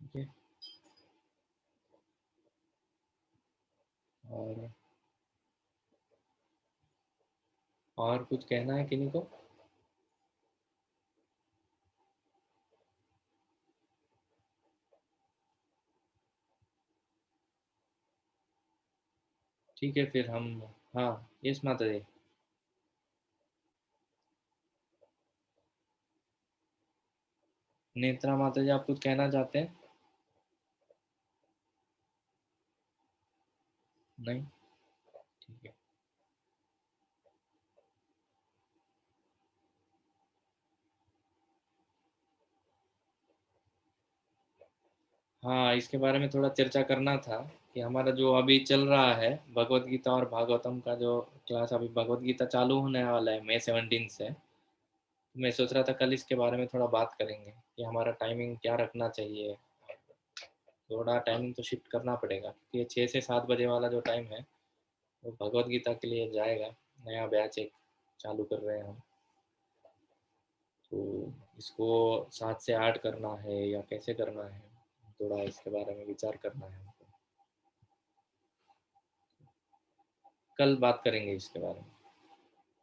ठीक है। और कुछ कहना है किन्हीं को? ठीक है फिर हम, हाँ यस माता जी। नेत्रा माता जी आप कुछ कहना चाहते हैं? नहीं, ठीक है। हाँ, इसके बारे में थोड़ा चर्चा करना था कि हमारा जो अभी चल रहा है भगवत गीता और भागवतम का जो क्लास, अभी भगवत गीता चालू होने वाला है मई 17 से। तो मैं सोच रहा था कल इसके बारे में थोड़ा बात करेंगे कि हमारा टाइमिंग क्या रखना चाहिए। थोड़ा टाइमिंग तो शिफ्ट करना पड़ेगा क्योंकि ये 6 से 7 बजे वाला जो टाइम है वो भगवत गीता के लिए जाएगा। नया बैच एक चालू कर रहे हैं हम, तो इसको 7 से 8 करना है या कैसे करना है, थोड़ा इसके बारे में विचार करना है हमको। कल बात करेंगे इसके बारे में।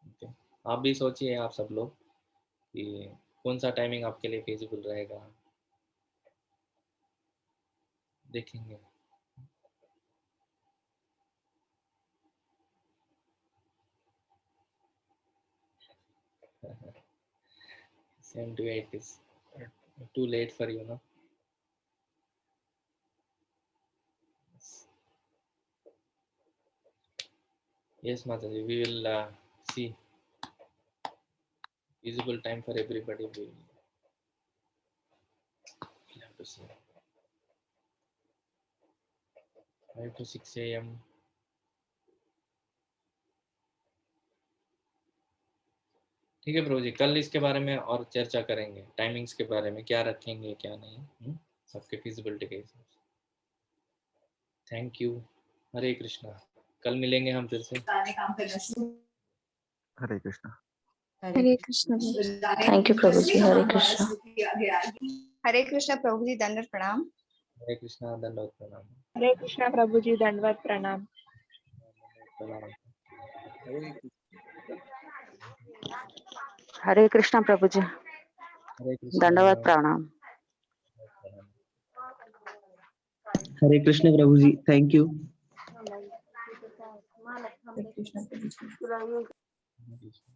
ओके, आप भी सोचिए, आप सब लोग, कि कौन सा टाइमिंग आपके लिए फिजिबल रहेगा, देखेंगे। Seven to eight is too late for you, no? Yes, Mataji, we will see feasible time for everybody. to see. 5 to 6 a.m. ठीक है प्रभु जी, कल इसके बारे में और चर्चा करेंगे, टाइमिंग्स के बारे में, क्या रखेंगे क्या नहीं, सबके फिजिबिलिटी के हिसाब से। Thank you. हरे कृष्णा। कल मिलेंगे हम फिर से। हरे कृष्णा। हरे कृष्ण। थैंक यू प्रभु जी। हरे कृष्णा। हरे कृष्णा प्रभु जी, दंडवत प्रणाम। हरे कृष्णा, दंडवत प्रणाम। हरे कृष्णा प्रभु जी, दंडवत प्रणाम। हरे कृष्णा प्रभु जी, हरे कृष्णा, दंडवत प्रणाम। हरे कृष्ण प्रभु जी, थैंक यू। हरे कृष्ण प्रभु जी।